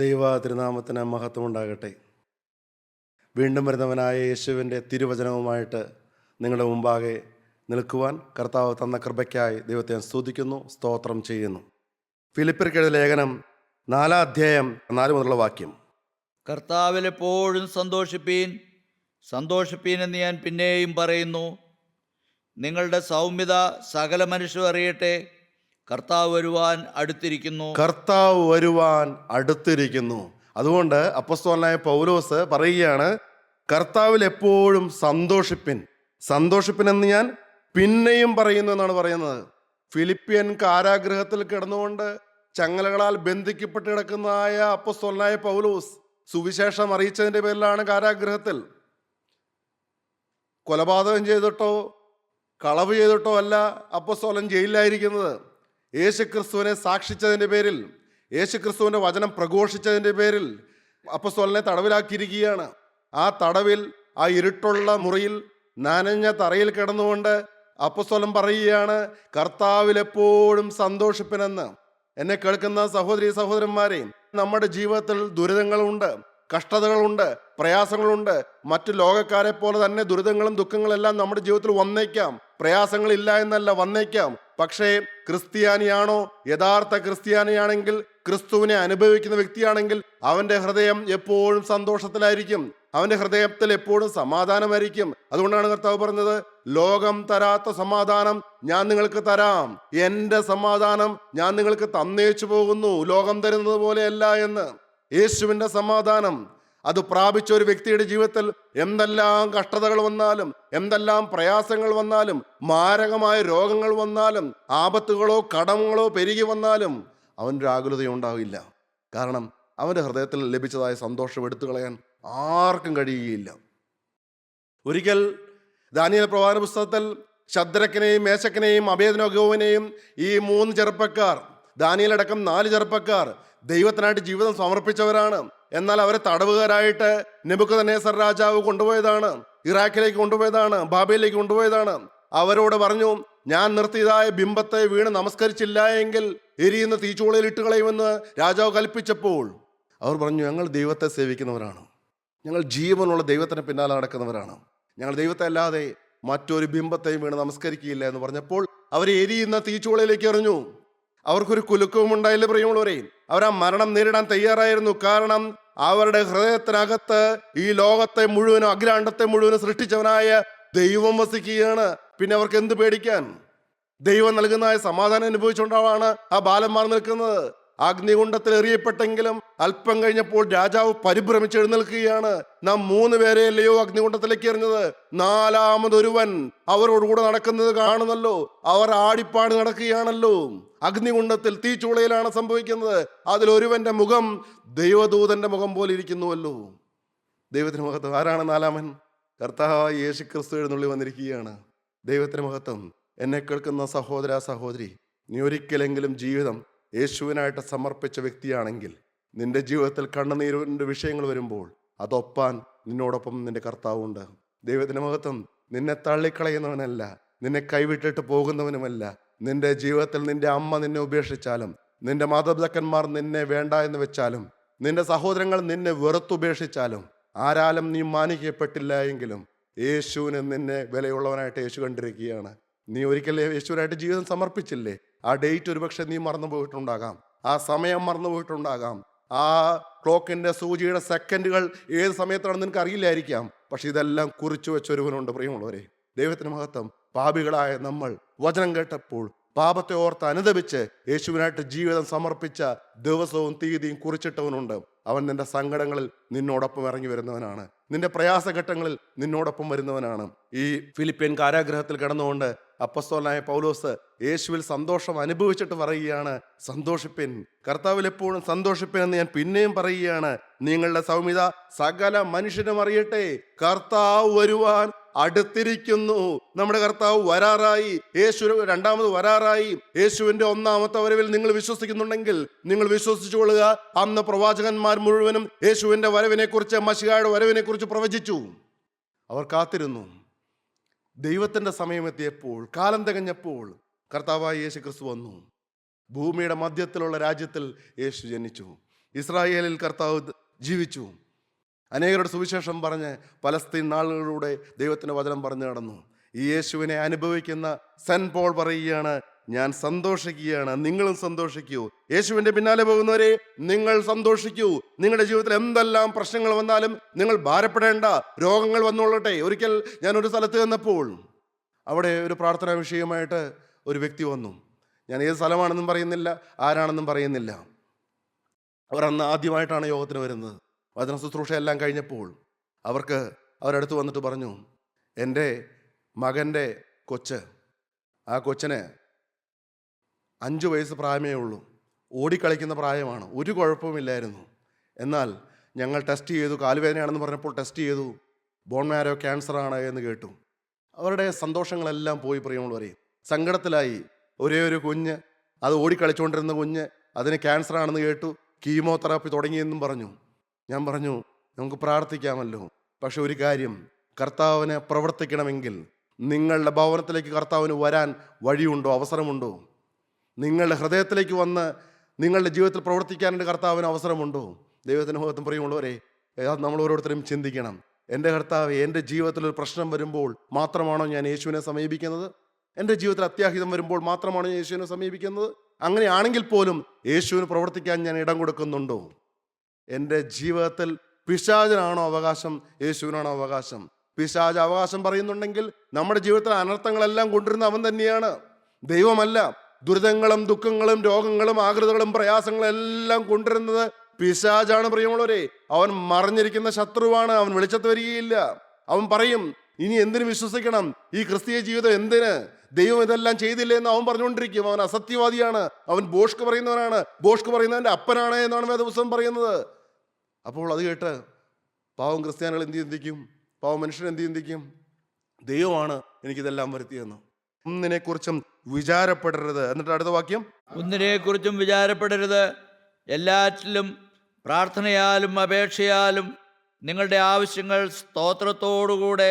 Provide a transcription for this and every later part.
ദൈവ തിരുനാമത്തിന് മഹത്വം ഉണ്ടാകട്ടെ. വീണ്ടും വരുന്നവനായ യേശുവിൻ്റെ തിരുവചനവുമായിട്ട് നിങ്ങളുടെ മുമ്പാകെ നിൽക്കുവാൻ കർത്താവ് തന്ന കൃപയ്ക്കായി ദൈവത്തെ ഞാൻ സ്തുതിക്കുന്നു, സ്തോത്രം ചെയ്യുന്നു. ഫിലിപ്പിയർക്കെഴുതിയ ലേഖനം 4 അധ്യായം 4 മുതലുള്ള വാക്യം. കർത്താവിൽ എപ്പോഴും സന്തോഷിപ്പീൻ, സന്തോഷിപ്പീൻ എന്ന് ഞാൻ പിന്നെയും പറയുന്നു. നിങ്ങളുടെ സൗമ്യത സകല മനുഷ്യരും അറിയട്ടെ. കർത്താവ് വരുവാൻ അടുത്തിരിക്കുന്നു. കർത്താവ് വരുവാൻ അടുത്തിരിക്കുന്നു. അതുകൊണ്ട് അപ്പോസ്തലനായ പൗലോസ് പറയുകയാണ്, കർത്താവിൽ എപ്പോഴും സന്തോഷിപ്പിൻ. സന്തോഷിപ്പിൻ എന്ന് ഞാൻ പിന്നെയും പറയുന്നു എന്നാണ് പറയുന്നത്. ഫിലിപ്പിയൻ കാരാഗൃഹത്തിൽ കിടന്നുകൊണ്ട് ചങ്ങലകളാൽ ബന്ധിക്കപ്പെട്ട് കിടക്കുന്നതായ അപ്പോസ്തലനായ പൗലോസ് സുവിശേഷം അറിയിച്ചതിൻ്റെ പേരിലാണ് കാരാഗൃഹത്തിൽ. കൊലപാതകം ചെയ്തിട്ടോ കളവ് ചെയ്തിട്ടോ അല്ല അപ്പോസ്തലൻ ജയിലിലായിരിക്കുന്നത്. യേശുക്രിസ്തുവിനെ സാക്ഷിച്ചതിൻ്റെ പേരിൽ, യേശുക്രിസ്തുവിൻ്റെ വചനം പ്രഘോഷിച്ചതിൻ്റെ പേരിൽ അപ്പോസ്തലനെ തടവിലാക്കിയിരിക്കുകയാണ്. ആ തടവിൽ, ആ ഇരുട്ടുള്ള മുറിയിൽ, നനഞ്ഞ തറയിൽ കിടന്നുകൊണ്ട് അപ്പോസ്തലൻ പറയുകയാണ്, കർത്താവിൽ എപ്പോഴും സന്തോഷിപ്പിനെന്ന്. എന്നെ കേൾക്കുന്ന സഹോദരി സഹോദരന്മാരെ, നമ്മുടെ ജീവിതത്തിൽ ദുരിതങ്ങളുണ്ട്, കഷ്ടതകളുണ്ട്, പ്രയാസങ്ങളുണ്ട്. മറ്റു ലോകക്കാരെ പോലെ തന്നെ ദുരിതങ്ങളും ദുഃഖങ്ങളെല്ലാം നമ്മുടെ ജീവിതത്തിൽ വന്നേക്കാം. പ്രയാസങ്ങളില്ല എന്നല്ല, വന്നേക്കാം. പക്ഷേ ക്രിസ്ത്യാനിയാണോ, യഥാർത്ഥ ക്രിസ്ത്യാനിയാണെങ്കിൽ, ക്രിസ്തുവിനെ അനുഭവിക്കുന്ന വ്യക്തിയാണെങ്കിൽ അവൻ്റെ ഹൃദയം എപ്പോഴും സന്തോഷത്തിലായിരിക്കും. അവൻ്റെ ഹൃദയത്തിൽ എപ്പോഴും സമാധാനമായിരിക്കും. അതുകൊണ്ടാണ് കർത്താവ് പറഞ്ഞത്, ലോകം തരാത്ത സമാധാനം ഞാൻ നിങ്ങൾക്ക് തരാം, എൻ്റെ സമാധാനം ഞാൻ നിങ്ങൾക്ക് തന്നേച്ചു പോകുന്നു, ലോകം തരുന്നത് പോലെയല്ല എന്ന്. യേശുവിൻ്റെ സമാധാനം അത് പ്രാപിച്ച ഒരു വ്യക്തിയുടെ ജീവിതത്തിൽ എന്തെല്ലാം കഷ്ടതകൾ വന്നാലും, എന്തെല്ലാം പ്രയാസങ്ങൾ വന്നാലും, മാരകമായ രോഗങ്ങൾ വന്നാലും, ആപത്തുകളോ കടങ്ങളോ പെരുകി വന്നാലും അവനൊരു ആകുലതയുണ്ടാവില്ല. കാരണം അവൻ്റെ ഹൃദയത്തിൽ ലഭിച്ചതായ സന്തോഷം എടുത്തു കളയാൻ ആർക്കും കഴിയുകയില്ല. ഒരിക്കൽ ദാനിയേൽ പ്രവാചക പുസ്തകത്തിൽ ശദ്രക്കിനെയും മേശക്കിനെയും അബേദ്നെഗോവിനെയും ഈ 3 ചെറുപ്പക്കാർ, ദാനിയേലടക്കം 4 ചെറുപ്പക്കാർ ദൈവത്തിനായിട്ട് ജീവിതം സമർപ്പിച്ചവരാണ്. എന്നാൽ അവരെ തടവുകാരായിട്ട് നെബൂഖദ്നേസർ രാജാവ് കൊണ്ടുപോയതാണ്, ഇറാഖിലേക്ക് കൊണ്ടുപോയതാണ്, ബാബേലിലേക്ക് കൊണ്ടുപോയതാണ്. അവരോട് പറഞ്ഞു, ഞാൻ നിർത്തിയതായ ബിംബത്തെ വീണ് നമസ്കരിച്ചില്ല എങ്കിൽ എരിയുന്ന തീച്ചൂളയിൽ ഇട്ടുകളയുമെന്ന് രാജാവ് കൽപ്പിച്ചപ്പോൾ അവർ പറഞ്ഞു, ഞങ്ങൾ ദൈവത്തെ സേവിക്കുന്നവരാണ്, ഞങ്ങൾ ജീവനുള്ള ദൈവത്തിന് പിന്നാലെ നടക്കുന്നവരാണ്, ഞങ്ങൾ ദൈവത്തെ അല്ലാതെ മറ്റൊരു ബിംബത്തെയും വീണ് നമസ്കരിക്കുകയില്ല എന്ന് പറഞ്ഞപ്പോൾ അവർ എരിയുന്ന തീച്ചൂളയിലേക്ക് എറിഞ്ഞു. അവർക്കൊരു കുലുക്കവും ഉണ്ടായില്ല പ്രിയമുള്ളവരെ. അവർ ആ മരണം നേരിടാൻ തയ്യാറായിരുന്നു. കാരണം അവരുടെ ഹൃദയത്തിനകത്ത് ഈ ലോകത്തെ മുഴുവനും, അഖിലാണ്ടത്തെ മുഴുവനും സൃഷ്ടിച്ചവനായ ദൈവം വസിക്കുകയാണ്. പിന്നെ അവർക്ക് എന്ത് പേടിക്കാൻ? ദൈവം നൽകുന്ന സമാധാനം അനുഭവിച്ചുകൊണ്ടാണ് ആ ബാലന്മാർ നിൽക്കുന്നത്. അഗ്നികുണ്ഡത്തിൽ എറിയപ്പെട്ടെങ്കിലും അല്പം കഴിഞ്ഞപ്പോൾ രാജാവ് പരിഭ്രമിച്ച് എഴുന്നേൽക്കുകയാണ്. നാം 3 പേരെയല്ലയോ അഗ്നികുണ്ഡത്തിലേക്ക് എറിഞ്ഞത്, 4മതൊരുവൻ അവരോടുകൂടെ നടക്കുന്നത് കാണുന്നല്ലോ. അവർ ആടിപ്പാടി നടക്കുകയാണല്ലോ. അഗ്നികുണ്ഡത്തിൽ, തീച്ചൂളയിലാണ് സംഭവിക്കുന്നത്. അതിലൊരുവന്റെ മുഖം ദൈവദൂതന്റെ മുഖം പോലെ ഇരിക്കുന്നുവല്ലോ. ദൈവത്തിന് മഹത്വം. ആരാണ് 4മൻ? കർത്താവായ യേശുക്രിസ്തു എഴുന്നള്ളി വന്നിരിക്കുകയാണ്. ദൈവത്തിന് മഹത്വം. എന്നെ കേൾക്കുന്ന സഹോദര സഹോദരി, നീ ഒരിക്കലെങ്കിലും ജീവിതം യേശുവിനായിട്ട് സമർപ്പിച്ച വ്യക്തിയാണെങ്കിൽ, നിന്റെ ജീവിതത്തിൽ കണ്ണുനീരിൻ്റെ വിഷയങ്ങൾ വരുമ്പോൾ അതൊപ്പാൻ നിന്നോടൊപ്പം നിന്റെ കർത്താവുണ്ട്. ദൈവത്തിന് മഹത്വം. നിന്നെ തള്ളിക്കളയുന്നവനല്ല, നിന്നെ കൈവിട്ടിട്ട് പോകുന്നവനുമല്ല. നിന്റെ ജീവിതത്തിൽ നിന്റെ അമ്മ നിന്നെ ഉപേക്ഷിച്ചാലും, നിന്റെ മാതാപിതാക്കന്മാർ നിന്നെ വേണ്ട എന്ന് വെച്ചാലും, നിന്റെ സഹോദരങ്ങൾ നിന്നെ വെറുത്തുപേക്ഷിച്ചാലും, ആരാലും നീ മാനിക്കപ്പെട്ടില്ല എങ്കിലും യേശുവിന് നിന്നെ വിലയുള്ളവനായിട്ട് യേശു കണ്ടിരിക്കുകയാണ്. നീ ഒരിക്കൽ യേശുവിനായിട്ട് ജീവിതം സമർപ്പിച്ചില്ലേ? ആ ഡേറ്റ് ഒരുപക്ഷെ നീ മറന്നു പോയിട്ടുണ്ടാകാം, ആ സമയം മറന്നു പോയിട്ടുണ്ടാകാം, ആ ക്ലോക്കിൻ്റെ സൂചിയുടെ സെക്കൻഡുകൾ ഏത് സമയത്താണെന്ന് നിനക്ക് അറിയില്ലായിരിക്കാം. പക്ഷെ ഇതെല്ലാം കുറിച്ചു വെച്ചൊരുവനുണ്ട് പ്രിയമുള്ളവരെ. ദൈവത്തിന് മഹത്വം. പാപികളായ നമ്മൾ വചനം കേട്ടപ്പോൾ പാപത്തെ ഓർത്ത് അനുദപിച്ച് യേശുവിനായിട്ട് ജീവിതം സമർപ്പിച്ച ദിവസവും തീയതിയും കുറിച്ചിട്ടവനുണ്ട്. അവൻ നിന്റെ സങ്കടങ്ങളിൽ നിന്നോടൊപ്പം ഇറങ്ങി വരുന്നവനാണ്, നിന്റെ പ്രയാസഘട്ടങ്ങളിൽ നിന്നോടൊപ്പം വരുന്നവനാണ്. ഈ ഫിലിപ്പിയൻ കാരാഗൃഹത്തിൽ കിടന്നുകൊണ്ട് അപ്പോസ്തലനായ പൗലോസ് യേശുവിൽ സന്തോഷം അനുഭവിച്ചിട്ട് പറയുകയാണ്, സന്തോഷിപ്പിൻ, കർത്താവിൽ എപ്പോഴും സന്തോഷിപ്പിൻ എന്ന് ഞാൻ പിന്നെയും പറയുകയാണ്. നിങ്ങളുടെ സൗമ്യത സകല മനുഷ്യനും അറിയട്ടെ. കർത്താവ് വരുവാൻ അടുത്തിരിക്കുന്നു. നമ്മുടെ കർത്താവ് വരാറായി. യേശു 2ാമത് വരാറായി. യേശുവിന്റെ 1ാമത്തെ വരവിൽ നിങ്ങൾ വിശ്വസിക്കുന്നുണ്ടെങ്കിൽ നിങ്ങൾ വിശ്വസിച്ചുകൊള്ളുക. അന്ന് പ്രവാചകന്മാർ മുഴുവനും യേശുവിന്റെ വരവിനെ കുറിച്ച്, മശിഹായുടെ വരവിനെ കുറിച്ച് പ്രവചിച്ചു. അവർ കാത്തിരുന്നു. ദൈവത്തിന്റെ സമയമെത്തിയപ്പോൾ, കാലം തികഞ്ഞപ്പോൾ കർത്താവായ യേശു ക്രിസ്തു വന്നു. ഭൂമിയുടെ മധ്യത്തിലുള്ള രാജ്യത്തിൽ യേശു ജനിച്ചു. ഇസ്രായേലിൽ കർത്താവ് ജീവിച്ചു. അനേകരുടെ സുവിശേഷം പറഞ്ഞ് പലസ്തീൻ നാളുകളിലൂടെ ദൈവത്തിൻ്റെ വചനം പറഞ്ഞു നടന്നു. ഈ യേശുവിനെ അനുഭവിക്കുന്ന സെന്റ് പോൾ പറയുകയാണ്, ഞാൻ സന്തോഷിക്കുകയാണ്, നിങ്ങളും സന്തോഷിക്കൂ. യേശുവിൻ്റെ പിന്നാലെ പോകുന്നവരെ, നിങ്ങൾ സന്തോഷിക്കൂ. നിങ്ങളുടെ ജീവിതത്തിൽ എന്തെല്ലാം പ്രശ്നങ്ങൾ വന്നാലും നിങ്ങൾ ഭാരപ്പെടേണ്ട. രോഗങ്ങൾ വന്നോളട്ടെ. ഒരിക്കൽ ഞാൻ ഒരു സ്ഥലത്ത് ചെന്നപ്പോൾ അവിടെ ഒരു പ്രാർത്ഥനാ വിഷയമായിട്ട് ഒരു വ്യക്തി വന്നു. ഞാൻ ഏത് സ്ഥലമാണെന്നും പറയുന്നില്ല, ആരാണെന്നും പറയുന്നില്ല. അവർ അന്ന് ആദ്യമായിട്ടാണ് യോഗത്തിന് വരുന്നത്. വചന ശുശ്രൂഷ എല്ലാം കഴിഞ്ഞപ്പോൾ അവരടുത്ത് വന്നിട്ട് പറഞ്ഞു, എൻ്റെ മകൻ്റെ കൊച്ച്, ആ കൊച്ചിന് 5 വയസ്സ് പ്രായമേ ഉള്ളൂ, ഓടിക്കളിക്കുന്ന പ്രായമാണ്, ഒരു കുഴപ്പമില്ലായിരുന്നു. എന്നാൽ ഞങ്ങൾ ടെസ്റ്റ് ചെയ്തു, കാലുവേദനയാണെന്ന് പറഞ്ഞപ്പോൾ ടെസ്റ്റ് ചെയ്തു, ബോൺ മാരോ ക്യാൻസറാണ് എന്ന് കേട്ടു. അവരുടെ സന്തോഷങ്ങളെല്ലാം പോയി. പ്രിയമുള്ളവരെ, സങ്കടത്തിലായി. ഒരേ ഒരു കുഞ്ഞ്, അത് ഓടിക്കളിച്ചുകൊണ്ടിരുന്ന കുഞ്ഞ്, അതിന് ക്യാൻസറാണെന്ന് കേട്ടു, കീമോതെറാപ്പി തുടങ്ങിയെന്നും പറഞ്ഞു. ഞാൻ പറഞ്ഞു, നമുക്ക് പ്രാർത്ഥിക്കാമല്ലോ. പക്ഷെ ഒരു കാര്യം, കർത്താവിന് പ്രവർത്തിക്കണമെങ്കിൽ നിങ്ങളുടെ ഭവനത്തിലേക്ക് കർത്താവിന് വരാൻ വഴിയുണ്ടോ, അവസരമുണ്ടോ? നിങ്ങളുടെ ഹൃദയത്തിലേക്ക് വന്ന് നിങ്ങളുടെ ജീവിതത്തിൽ പ്രവർത്തിക്കാനായിട്ട് കർത്താവിന് അവസരമുണ്ടോ? ദൈവത്തിന് മഹത്വം. പ്രിയമുള്ളവരെ, അത് നമ്മൾ ഓരോരുത്തരും ചിന്തിക്കണം. എൻ്റെ കർത്താവ്, എൻ്റെ ജീവിതത്തിൽ ഒരു പ്രശ്നം വരുമ്പോൾ മാത്രമാണോ ഞാൻ യേശുവിനെ സമീപിക്കുന്നത്? എൻ്റെ ജീവിതത്തിൽ അത്യാഹിതം വരുമ്പോൾ മാത്രമാണോ ഞാൻ യേശുവിനെ സമീപിക്കുന്നത്? അങ്ങനെയാണെങ്കിൽ പോലും യേശുവിന് പ്രവർത്തിക്കാൻ ഞാൻ ഇടം കൊടുക്കുന്നുണ്ടോ? എൻ്റെ ജീവിതത്തിൽ പിശാചിനാണോ അവകാശം, യേശുവിനാണോ അവകാശം? പിശാച് അവകാശം പറയുന്നുണ്ടെങ്കിൽ നമ്മുടെ ജീവിതത്തിൽ അനർത്ഥങ്ങളെല്ലാം കൊണ്ടുവരുന്ന അവൻ തന്നെയാണ്, ദൈവമല്ല. ദുരിതങ്ങളും ദുഃഖങ്ങളും രോഗങ്ങളും ആകൃതകളും പ്രയാസങ്ങളും എല്ലാം കൊണ്ടുവരുന്നത് പിശാചാണ്. പ്രിയമുള്ളവരെ, അവൻ മറഞ്ഞിരിക്കുന്ന ശത്രുവാണ്. അവൻ വെളിച്ചത്ത് വരികയില്ല. അവൻ പറയും, ഇനി എന്തിനു വിശ്വസിക്കണം, ഈ ക്രിസ്തീയ ജീവിതം എന്തിന്, ദൈവം ഇതെല്ലാം ചെയ്തില്ലേ എന്ന് അവൻ പറഞ്ഞുകൊണ്ടിരിക്കും. അവൻ അസത്യവാദിയാണ്, അവൻ ബോഷ്ക്ക് പറയുന്നവനാണ്, ബോഷ്ക്ക് പറയുന്നവൻ്റെ അപ്പനാണ് എന്നാണ് വേദപുസ്തകം പറയുന്നത്. അപ്പോൾ അത് കേട്ട് പാവം ക്രിസ്ത്യാനികൾ എന്ത് ചിന്തിക്കും? പാവം മനുഷ്യൻ എന്ത് ചിന്തിക്കും? ദൈവമാണ് എനിക്കിതെല്ലാം വരുത്തിയെന്ന്. ഒന്നിനെക്കുറിച്ചും വിചാരപ്പെടരുത്. എന്നിട്ട് അടുത്ത വാക്യം, ഒന്നിനെക്കുറിച്ചും വിചാരപ്പെടരുത്, എല്ലാറ്റിലും പ്രാർത്ഥനയാലും അപേക്ഷയാലും നിങ്ങളുടെ ആവശ്യങ്ങൾ സ്തോത്രത്തോടുകൂടെ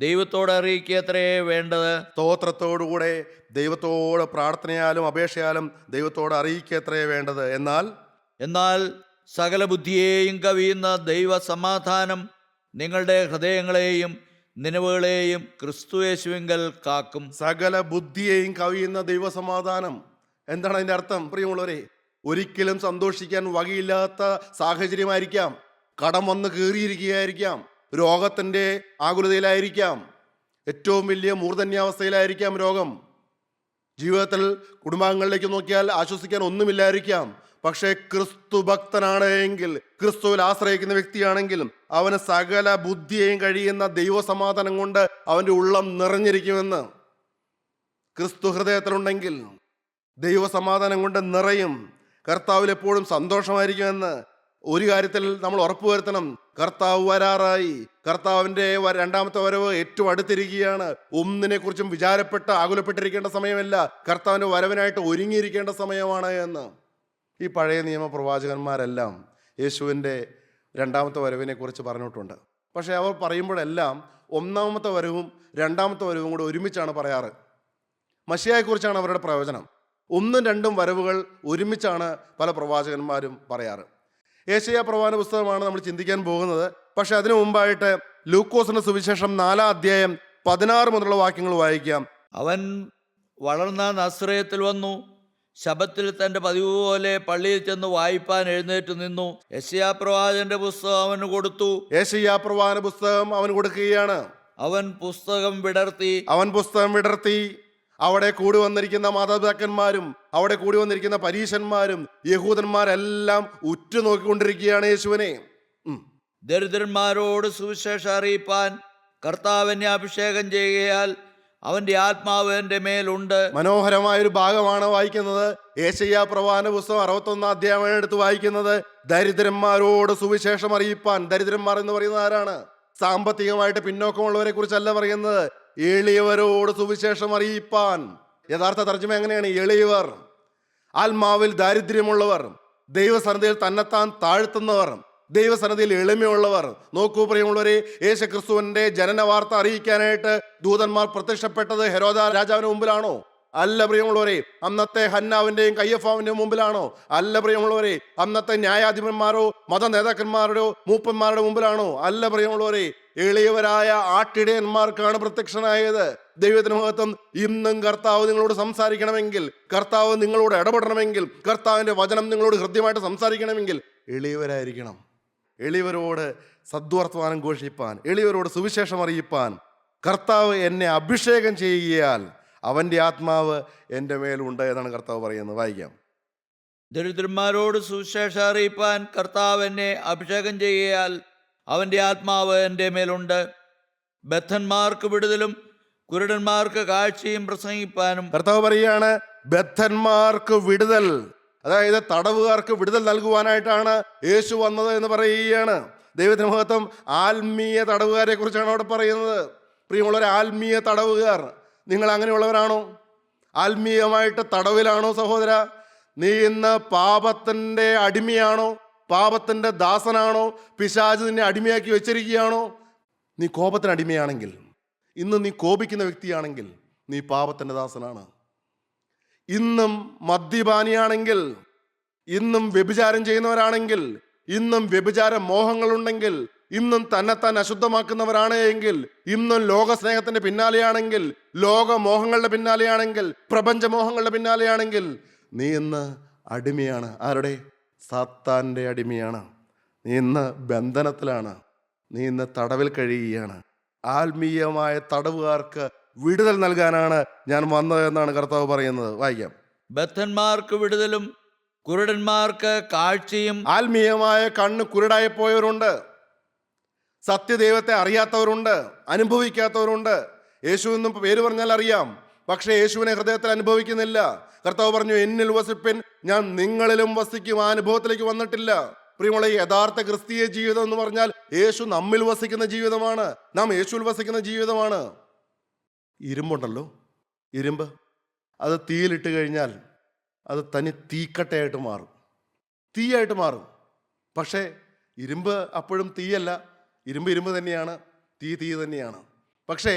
ദൈവത്തോട് അറിയിക്കത്രേ വേണ്ടത്. സ്തോത്രത്തോടുകൂടെ ദൈവത്തോട് പ്രാർത്ഥനയാലും അപേക്ഷയാലും ദൈവത്തോട് അറിയിക്കത്രേ വേണ്ടത്. എന്നാൽ സകല ബുദ്ധിയെയും കവിയുന്ന ദൈവ സമാധാനം നിങ്ങളുടെ ഹൃദയങ്ങളെയും നിലവുകളെയും ക്രിസ്തുയേശുവിങ്കൽ കാക്കും. സകല ബുദ്ധിയെയും കവിയുന്ന ദൈവസമാധാനം എന്താണ് അതിൻ്റെ അർത്ഥം? പ്രിയമുള്ളവരെ, ഒരിക്കലും സന്തോഷിക്കാൻ വകയില്ലാത്ത സാഹചര്യമായിരിക്കാം, കടം വന്ന് കയറിയിരിക്കുകയായിരിക്കാം, രോഗത്തിൻ്റെ ആകുലതയിലായിരിക്കാം, ഏറ്റവും വലിയ മൂർധന്യാവസ്ഥയിലായിരിക്കാം രോഗം. ജീവിതത്തിൽ കുടുംബാംഗങ്ങളിലേക്ക് നോക്കിയാൽ ആശ്വസിക്കാൻ ഒന്നുമില്ലായിരിക്കാം. പക്ഷേ ക്രിസ്തു ഭക്തനാണ് എങ്കിൽ, ക്രിസ്തുവിൽ ആശ്രയിക്കുന്ന വ്യക്തിയാണെങ്കിലും അവന് സകല ബുദ്ധിയെയും കഴിയുന്ന ദൈവസമാധാനം കൊണ്ട് അവൻ്റെ ഉള്ളം നിറഞ്ഞിരിക്കുമെന്ന്. ക്രിസ്തു ഹൃദയത്തിലുണ്ടെങ്കിൽ ദൈവസമാധാനം കൊണ്ട് നിറയും. കർത്താവിൽ എപ്പോഴും സന്തോഷമായിരിക്കുമെന്ന് ഒരു കാര്യത്തിൽ നമ്മൾ ഉറപ്പുവരുത്തണം. കർത്താവ് വരാറായി. കർത്താവിൻ്റെ രണ്ടാമത്തെ വരവ് ഏറ്റവും അടുത്തിരിക്കുകയാണ്. ഒന്നിനെക്കുറിച്ചും വിചാരപ്പെട്ട് ആകുലപ്പെട്ടിരിക്കേണ്ട സമയമല്ല, കർത്താവിൻ്റെ വരവിനായിട്ട് ഒരുങ്ങിയിരിക്കേണ്ട സമയമാണ് എന്ന്. ഈ പഴയ നിയമ പ്രവാചകന്മാരെല്ലാം യേശുവിൻ്റെ രണ്ടാമത്തെ വരവിനെ കുറിച്ച് പറഞ്ഞിട്ടുണ്ട്. പക്ഷേ അവർ പറയുമ്പോഴെല്ലാം ഒന്നാമത്തെ വരവും രണ്ടാമത്തെ വരവും കൂടെ ഒരുമിച്ചാണ് പറയാറ്. മശിഹായെക്കുറിച്ചാണ് അവരുടെ പ്രവചനം. 1ഉം 2ഉം വരവുകൾ ഒരുമിച്ചാണ് പല പ്രവാചകന്മാരും പറയാറ്. യെശയ്യാ പ്രവാചന പുസ്തകമാണ് നമ്മൾ ചിന്തിക്കാൻ പോകുന്നത്. പക്ഷെ അതിനു മുമ്പായിട്ട് ലൂക്കോസിന്റെ സുവിശേഷം 4-ാം അധ്യായം 16 മുതലുള്ള വാക്യങ്ങൾ വായിക്കാം. അവൻ വളർന്ന നസ്രയത്തിൽ വന്നു, ശബത്തിൽ തൻ്റെ പതിവ് പോലെ പള്ളിയിൽ ചെന്ന് വായിപ്പാൻ എഴുന്നേറ്റ് നിന്നു. യെശയ്യാ പ്രവാചകന്റെ പുസ്തകം അവന് കൊടുത്തു. യെശയ്യാ പ്രവാചന പുസ്തകം അവന് കൊടുക്കുകയാണ്. അവൻ പുസ്തകം വിടർത്തി അവിടെ കൂടി വന്നിരിക്കുന്ന മാതാപിതാക്കന്മാരും അവിടെ കൂടി വന്നിരിക്കുന്ന പരീശന്മാരും യഹൂദന്മാരെല്ലാം ഉറ്റുനോക്കിക്കൊണ്ടിരിക്കുകയാണ് യേശുവിനെ. ദരിദ്രന്മാരോട് സുവിശേഷം അറിയിപ്പാൻ കർത്താവിനെ അഭിഷേകം ചെയ്യുകയാൽ അവന്റെ ആത്മാവ് എൻ്റെ മേലുണ്ട്. മനോഹരമായൊരു ഭാഗമാണ് വായിക്കുന്നത്. യെശയ്യാ പ്രവാചന പുസ്തകം 61-ാം അധ്യായമാണ് എടുത്ത് വായിക്കുന്നത്. ദരിദ്രന്മാരോട് സുവിശേഷം അറിയിപ്പാൻ. ദരിദ്രന്മാർ എന്ന് പറയുന്നത് ആരാണ്? സാമ്പത്തികമായിട്ട് പിന്നോക്കമുള്ളവരെ കുറിച്ചല്ല പറയുന്നത്, എളിയവരോട് സുവിശേഷം അറിയിപ്പാൻ. യഥാർത്ഥ തർജ്ജമ എങ്ങനെയാണ്? എളിയവർ, ആത്മാവിൽ ദാരിദ്ര്യമുള്ളവർ, ദൈവസന്നിധിയിൽ തന്നെത്താൻ താഴ്ത്തുന്നവർ, ദൈവസന്നിധിയിൽ എളിമയുള്ളവർ. നോക്കൂ പ്രിയമുള്ളവരെ, യേശുക്രിസ്തുവിന്റെ ജനന വാർത്ത അറിയിക്കാനായിട്ട് ദൂതന്മാർ പ്രത്യക്ഷപ്പെട്ടത് ഹെരോദ രാജാവിന് മുമ്പിലാണോ? അല്ല പ്രിയമുള്ളവരെ. അന്നത്തെ ഹന്നാവിന്റെയും കയ്യഫാവിന്റെയും മുമ്പിലാണോ? അല്ല പ്രിയമുള്ളവരെ. അന്നത്തെ ന്യായാധിപന്മാരോ മത നേതാക്കന്മാരുടെയോ മൂപ്പന്മാരുടെ മുമ്പിലാണോ? അല്ല പ്രിയമുള്ളവരെ. എളിയവരായ ആട്ടിടയന്മാർക്കാണ് പ്രത്യക്ഷനായത്. ദൈവത്തിന് മഹത്വം. ഇന്നും കർത്താവ് നിങ്ങളോട് സംസാരിക്കണമെങ്കിൽ, കർത്താവ് നിങ്ങളോട് ഇടപെടണമെങ്കിൽ, കർത്താവിന്റെ വചനം നിങ്ങളോട് ഹൃദ്യമായിട്ട് സംസാരിക്കണമെങ്കിൽ എളിയവരായിരിക്കണം. എളിയവരോട് സദ്വർത്തമാനം ഘോഷിപ്പാൻ, എളിയവരോട് സുവിശേഷം അറിയിപ്പാൻ കർത്താവ് എന്നെ അഭിഷേകം ചെയ്യുകയാൽ അവൻ്റെ ആത്മാവ് എൻ്റെ മേലുണ്ട് എന്നാണ് കർത്താവ് പറയുന്നത്. വായിക്കാം. ദരിദ്രന്മാരോട് സുവിശേഷം അറിയിപ്പാൻ കർത്താവ് എന്നെ അഭിഷേകം ചെയ്യുകയാൽ അവൻ്റെ ആത്മാവ് എൻ്റെ മേലുണ്ട്. ബദ്ധന്മാർക്ക് വിടുതലും കുരുടന്മാർക്ക് കാഴ്ചയും പ്രസംഗിപ്പാനും. കർത്താവ് പറയുകയാണ് ബദ്ധന്മാർക്ക് വിടുതൽ, അതായത് തടവുകാർക്ക് വിടുതൽ നൽകുവാനായിട്ടാണ് യേശു വന്നത് എന്ന് പറയുകയാണ്. ദൈവത്തിന് മഹത്വം. ആത്മീയ തടവുകാരെ കുറിച്ചാണ് അവിടെ പറയുന്നത്. പ്രിയമുള്ളവരെ, ആത്മീയ തടവുകാർ, നിങ്ങൾ അങ്ങനെയുള്ളവരാണോ? ആത്മീയമായിട്ട് തടവിലാണോ സഹോദര? നീ ഇന്ന് പാപത്തിൻ്റെ അടിമയാണോ? പാപത്തിൻ്റെ ദാസനാണോ? പിശാച് നിന്നെ അടിമയാക്കി വെച്ചിരിക്കുകയാണോ? നീ കോപത്തിന് അടിമയാണെങ്കിൽ, ഇന്ന് നീ കോപിക്കുന്ന വ്യക്തിയാണെങ്കിൽ നീ പാപത്തിൻ്റെ ദാസനാണ്. ഇന്നും മദ്യപാനിയാണെങ്കിൽ, ഇന്നും വ്യഭിചാരം ചെയ്യുന്നവരാണെങ്കിൽ, ഇന്നും വ്യഭിചാര മോഹങ്ങളുണ്ടെങ്കിൽ, ഇന്നും തന്നെത്താൻ അശുദ്ധമാക്കുന്നവരാണ് എങ്കിൽ, ഇന്നും ലോകസ്നേഹത്തിന്റെ പിന്നാലെയാണെങ്കിൽ, ലോകമോഹങ്ങളുടെ പിന്നാലെയാണെങ്കിൽ, പ്രപഞ്ചമോഹങ്ങളുടെ പിന്നാലെയാണെങ്കിൽ നീ ഇന്ന് അടിമയാണ്. ആരുടെ? സാത്താൻ്റെ അടിമയാണ്. നീ ഇന്ന് ബന്ധനത്തിലാണ്. നീ ഇന്ന് തടവിൽ കഴിയുകയാണ്. ആത്മീയമായ തടവുകാർക്ക് വിടുതൽ നൽകാനാണ് ഞാൻ വന്നതെന്നാണ് കർത്താവ് പറയുന്നത്. വായിക്കാം. ബദ്ധന്മാർക്ക് വിടുതലും കുരുടന്മാർക്ക് കാഴ്ചയും. ആത്മീയമായ കണ്ണ് കുരുടായി പോയവരുണ്ട്, സത്യദൈവത്തെ അറിയാത്തവരുണ്ട്, അനുഭവിക്കാത്തവരുണ്ട്. യേശു എന്നും പേര് പറഞ്ഞാൽ അറിയാം, പക്ഷേ യേശുവിനെ ഹൃദയത്തിൽ അനുഭവിക്കുന്നില്ല. കർത്താവ് പറഞ്ഞു, എന്നിൽ വസിപ്പിൻ, ഞാൻ നിങ്ങളിലും വസിക്കും. ആ അനുഭവത്തിലേക്ക് വന്നിട്ടില്ല. പ്രിയമുള്ള, യഥാർത്ഥ ക്രിസ്തീയ ജീവിതം എന്ന് പറഞ്ഞാൽ യേശു നമ്മിൽ വസിക്കുന്ന ജീവിതമാണ്. നാം യേശുവിൽ വസിക്കുന്ന ജീവിതമാണ്. ഇരുമ്പുണ്ടല്ലോ, ഇരുമ്പ്, അത് തീയിലിട്ട് കഴിഞ്ഞാൽ അത് തനി തീക്കട്ടയായിട്ട് മാറും, തീയായിട്ട് മാറും. പക്ഷേ ഇരുമ്പ് അപ്പോഴും തീയല്ല. ഇരുമ്പ് തന്നെയാണ്, തീ തന്നെയാണ്. പക്ഷേ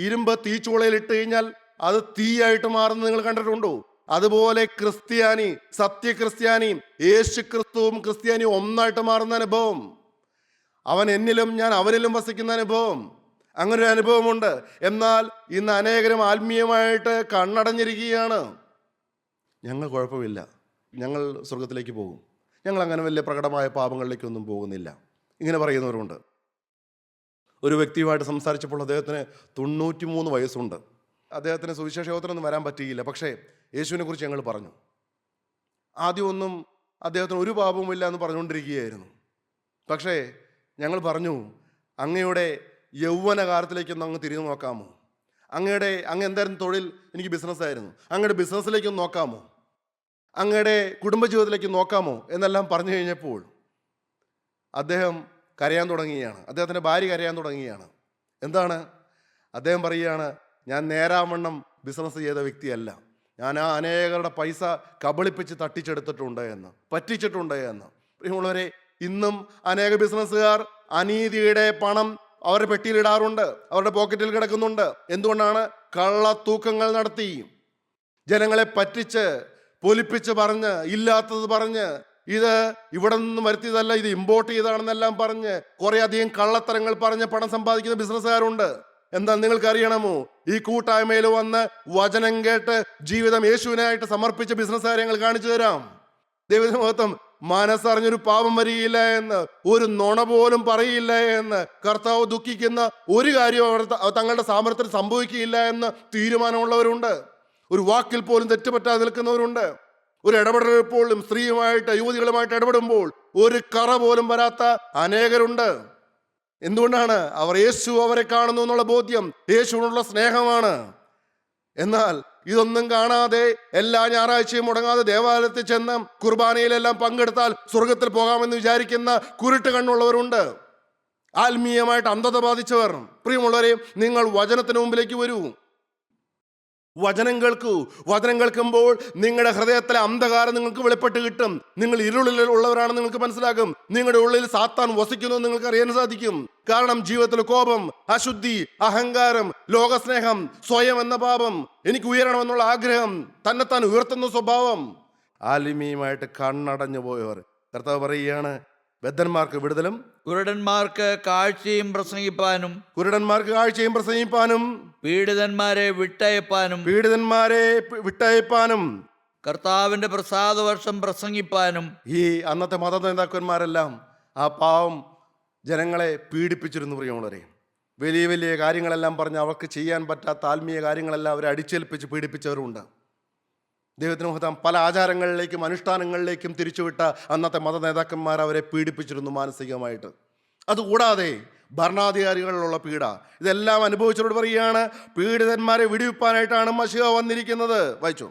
ഇരുമ്പ് തീച്ചൂളയിലിട്ട് കഴിഞ്ഞാൽ അത് തീയായിട്ട് മാറുന്നത് നിങ്ങൾ കണ്ടിട്ടുണ്ടോ? അതുപോലെ ക്രിസ്ത്യാനി, സത്യക്രിസ്ത്യാനിയും യേശു ക്രിസ്തുവും ക്രിസ്ത്യാനിയും ഒന്നായിട്ട് മാറുന്ന അനുഭവം, അവൻ എന്നിലും ഞാൻ അവനിലും വസിക്കുന്ന അനുഭവം, അങ്ങനെ ഒരു അനുഭവമുണ്ട്. എന്നാൽ ഇന്ന് അനേകരും ആത്മീയമായിട്ട് കണ്ണടഞ്ഞിരിക്കുകയാണ്. ഞങ്ങൾ കുഴപ്പമില്ല, ഞങ്ങൾ സ്വർഗത്തിലേക്ക് പോകും, ഞങ്ങൾ അങ്ങനെ വലിയ പ്രകടമായ പാപങ്ങളിലേക്കൊന്നും പോകുന്നില്ല, ഇങ്ങനെ പറയുന്നവരുണ്ട്. ഒരു വ്യക്തിയുമായിട്ട് സംസാരിച്ചപ്പോൾ അദ്ദേഹത്തിന് 93 വയസ്സുണ്ട്. അദ്ദേഹത്തിന് സുവിശേഷ യോഗത്തിനൊന്നും വരാൻ പറ്റിയില്ല. പക്ഷേ യേശുവിനെ കുറിച്ച് ഞങ്ങൾ പറഞ്ഞു. ആദ്യമൊന്നും അദ്ദേഹത്തിന് ഒരു പാപവുമില്ല എന്ന് പറഞ്ഞുകൊണ്ടിരിക്കുകയായിരുന്നു. പക്ഷേ ഞങ്ങൾ പറഞ്ഞു, അങ്ങയുടെ യൗവനകാലത്തിലേക്കൊന്ന് അങ്ങ് തിരിഞ്ഞു നോക്കാമോ? അങ്ങ് എന്തായിരുന്നു തൊഴിൽ? എനിക്ക് ബിസിനസ്സായിരുന്നു. അങ്ങയുടെ ബിസിനസ്സിലേക്കൊന്ന് നോക്കാമോ? അങ്ങയുടെ കുടുംബജീവിതത്തിലേക്ക് നോക്കാമോ എന്നെല്ലാം പറഞ്ഞു കഴിഞ്ഞപ്പോൾ അദ്ദേഹം കരയാൻ തുടങ്ങുകയാണ്. അദ്ദേഹത്തിൻ്റെ ഭാര്യ കരയാൻ തുടങ്ങുകയാണ്. എന്താണ്? അദ്ദേഹം പറയുകയാണ്, ഞാൻ നേരാവണ്ണം ബിസിനസ് ചെയ്ത വ്യക്തിയല്ല, ഞാൻ ആ അനേകരുടെ പൈസ കബളിപ്പിച്ച് തട്ടിച്ചെടുത്തിട്ടുണ്ട് എന്ന്, പറ്റിച്ചിട്ടുണ്ട് എന്ന്. പ്രിയമുള്ളവരെ, ഇന്നും അനേക ബിസിനസ്സുകാർ അനീതിയുടെ പണം അവരുടെ പെട്ടിയിലിടാറുണ്ട്, അവരുടെ പോക്കറ്റിൽ കിടക്കുന്നുണ്ട്. എന്തുകൊണ്ടാണ്? കള്ളത്തൂക്കങ്ങൾ നടത്തി ജനങ്ങളെ പറ്റിച്ച് പൊലിപ്പിച്ച് പറഞ്ഞ്, ഇല്ലാത്തത് പറഞ്ഞ്, ഇത് ഇവിടെ നിന്നും വരുത്തിയതല്ല, ഇത് ഇമ്പോർട്ട് ചെയ്താണെന്നെല്ലാം പറഞ്ഞ് കുറെ അധികം കള്ളത്തരങ്ങൾ പറഞ്ഞ് പണം സമ്പാദിക്കുന്ന ബിസിനസ്സുകാരുണ്ട്. എന്താ നിങ്ങൾക്കറിയണമോ? ഈ കൂട്ടായ്മയിൽ വന്ന് വചനം കേട്ട് ജീവിതം യേശുവിനായിട്ട് സമർപ്പിച്ച ബിസിനസ്സുകാരെ ഞങ്ങൾ കാണിച്ചു തരാം. ദൈവത്തിന്റെ മഹത്വം. മനസ്സറിഞ്ഞൊരു പാപം വരികയില്ല എന്ന്, ഒരു നുണ പോലും പറയില്ല എന്ന്, കർത്താവ് ദുഃഖിക്കുന്ന ഒരു കാര്യം അവർ തങ്ങളുടെ സാമർത്ഥ്യത്തിൽ സംഭവിക്കുകയില്ല എന്ന് തീരുമാനമുള്ളവരുണ്ട്. ഒരു വാക്കിൽ പോലും തെറ്റുപറ്റാതെ നിൽക്കുന്നവരുണ്ട്. ഒരു ഇടപെടൽ പോലും സ്ത്രീയുമായിട്ട് യുവതികളുമായിട്ട് ഇടപെടുമ്പോൾ ഒരു കറ പോലും വരാത്ത അനേകരുണ്ട്. എന്തുകൊണ്ടാണ്? അവർ യേശു അവരെ കാണുന്നു എന്നുള്ള ബോധ്യം, യേശുവിനുള്ള സ്നേഹമാണ്. എന്നാൽ ഇതൊന്നും കാണാതെ എല്ലാ ഞായറാഴ്ചയും മുടങ്ങാതെ ദേവാലയത്തിൽ ചെന്ന് കുർബാനയിലെല്ലാം പങ്കെടുത്താൽ സ്വർഗത്തിൽ പോകാമെന്ന് വിചാരിക്കുന്ന കുരുട്ട് കണ്ണുള്ളവരുണ്ട്. ആത്മീയമായിട്ട് അന്ധത ബാധിച്ചവർ. പ്രിയമുള്ളവരെ, നിങ്ങൾ വചനത്തിന് മുമ്പിലേക്ക് വരൂ. വചനം കേൾക്കൂ. വചനം കേൾക്കുമ്പോൾ നിങ്ങളുടെ ഹൃദയത്തിലെ അന്ധകാരം നിങ്ങൾക്ക് വെളിപ്പെട്ട് കിട്ടും. നിങ്ങൾ ഇരുളിൽ ഉള്ളവരാണെന്ന് നിങ്ങൾക്ക് മനസ്സിലാകും. നിങ്ങളുടെ ഉള്ളിൽ സാത്താൻ വസിക്കുന്നു എന്ന് നിങ്ങൾക്ക് അറിയാൻ സാധിക്കും. കാരണം ജീവിതത്തിൽ കോപം, അശുദ്ധി, അഹങ്കാരം, ലോകസ്നേഹം, സ്വയം എന്ന പാപം, എനിക്ക് ഉയരണമെന്നുള്ള ആഗ്രഹം, തന്നെത്താൻ ഉയർത്തുന്ന സ്വഭാവം, ആലിമീയമായിട്ട് കണ്ണടഞ്ഞു പോയവർ കർത്താവ് പറയുകയാണ്, ബദ്ധന്മാർക്ക് വിടുതലും കുരുടന്മാർക്ക് കാഴ്ചയും പ്രസംഗിപ്പാനും കുരുടന്മാർക്ക് കാഴ്ചയും പ്രസംഗിപ്പാനും പീഡിതന്മാരെ വിട്ടയപ്പാനും കർത്താവിന്റെ പ്രസാദവർഷം പ്രസംഗിപ്പാനും. ഈ അന്നത്തെ മത നേതാക്കന്മാരെല്ലാം ആ പാവം ജനങ്ങളെ പീഡിപ്പിച്ചിരുന്നു. പ്രിയമുള്ളവരെ, വലിയ വലിയ കാര്യങ്ങളെല്ലാം പറഞ്ഞ് അവർക്ക് ചെയ്യാൻ പറ്റാത്ത ആത്മീയ കാര്യങ്ങളെല്ലാം അവരെ അടിച്ചേൽപ്പിച്ച് പീഡിപ്പിച്ചവരുണ്ട്. ദൈവത്തിന് മഹത്വം. പല ആചാരങ്ങളിലേക്കും അനുഷ്ഠാനങ്ങളിലേക്കും തിരിച്ചുവിട്ട അന്നത്തെ മത നേതാക്കന്മാർ അവരെ പീഡിപ്പിച്ചിരുന്നു മാനസികമായിട്ട്. അതുകൂടാതെ ഭരണാധികാരികളിലുള്ള പീഡ, ഇതെല്ലാം അനുഭവിച്ചവരോട് പറയുകയാണ്, പീഡിതന്മാരെ വിടുവിപ്പാനായിട്ടാണ് മശിഹ വന്നിരിക്കുന്നത്. വായിച്ചു.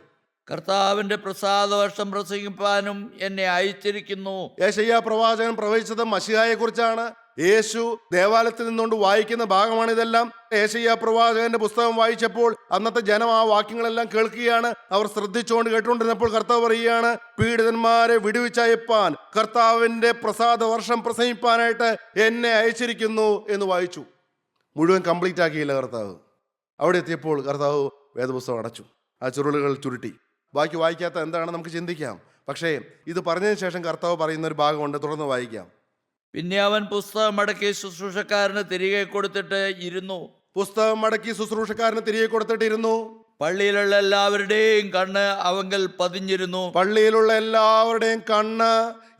കർത്താവിന്റെ പ്രസാദവർഷം പ്രസംഗിപ്പാനും എന്നെ അയച്ചിരിക്കുന്നു. യെശയ്യാ പ്രവാചകൻ പ്രവചിച്ചത് മശിഹായെ കുറിച്ചാണ്. യേശു ദേവാലയത്തിൽ നിന്നുകൊണ്ട് വായിക്കുന്ന ഭാഗമാണ് ഇതെല്ലാം. യെശയ്യാ പ്രവാചകന്റെ പുസ്തകം വായിച്ചപ്പോൾ അന്നത്തെ ജനം ആ വാക്യങ്ങളെല്ലാം കേൾക്കുകയാണ്. അവർ ശ്രദ്ധിച്ചുകൊണ്ട് കേട്ടുകൊണ്ടിരുന്നപ്പോൾ കർത്താവ് പറയുകയാണ്, പീഡിതന്മാരെ വിടുവിച്ചയപ്പാൻ, കർത്താവിന്റെ പ്രസാദ വർഷം പ്രസംഗിപ്പാനായിട്ട് എന്നെ അയച്ചിരിക്കുന്നു എന്ന് വായിച്ചു. മുഴുവൻ കംപ്ലീറ്റ് ആക്കിയില്ല കർത്താവ്. അവിടെ എത്തിയപ്പോൾ കർത്താവ് വേദപുസ്തകം അടച്ചു, ആ ചുരുളുകൾ ചുരുട്ടി. ബാക്കി വായിക്കാത്ത എന്താണ് നമുക്ക് ചിന്തിക്കാം. പക്ഷേ ഇത് പറഞ്ഞതിന് ശേഷം കർത്താവ് പറയുന്ന ഒരു ഭാഗമുണ്ട്, തുടർന്ന് വായിക്കാം. പിന്നെ അവൻ പുസ്തകം മടക്കി ശുശ്രൂഷക്കാരന് തിരികെ കൊടുത്തിട്ട് ഇരുന്നു. പുസ്തകം മടക്കി ശുശ്രൂഷക്കാരന് തിരികെ കൊടുത്തിട്ടിരുന്നു. പള്ളിയിലുള്ള എല്ലാവരുടെയും കണ്ണ് അവങ്കൽ പതിഞ്ഞിരുന്നു. പള്ളിയിലുള്ള എല്ലാവരുടെയും കണ്ണ്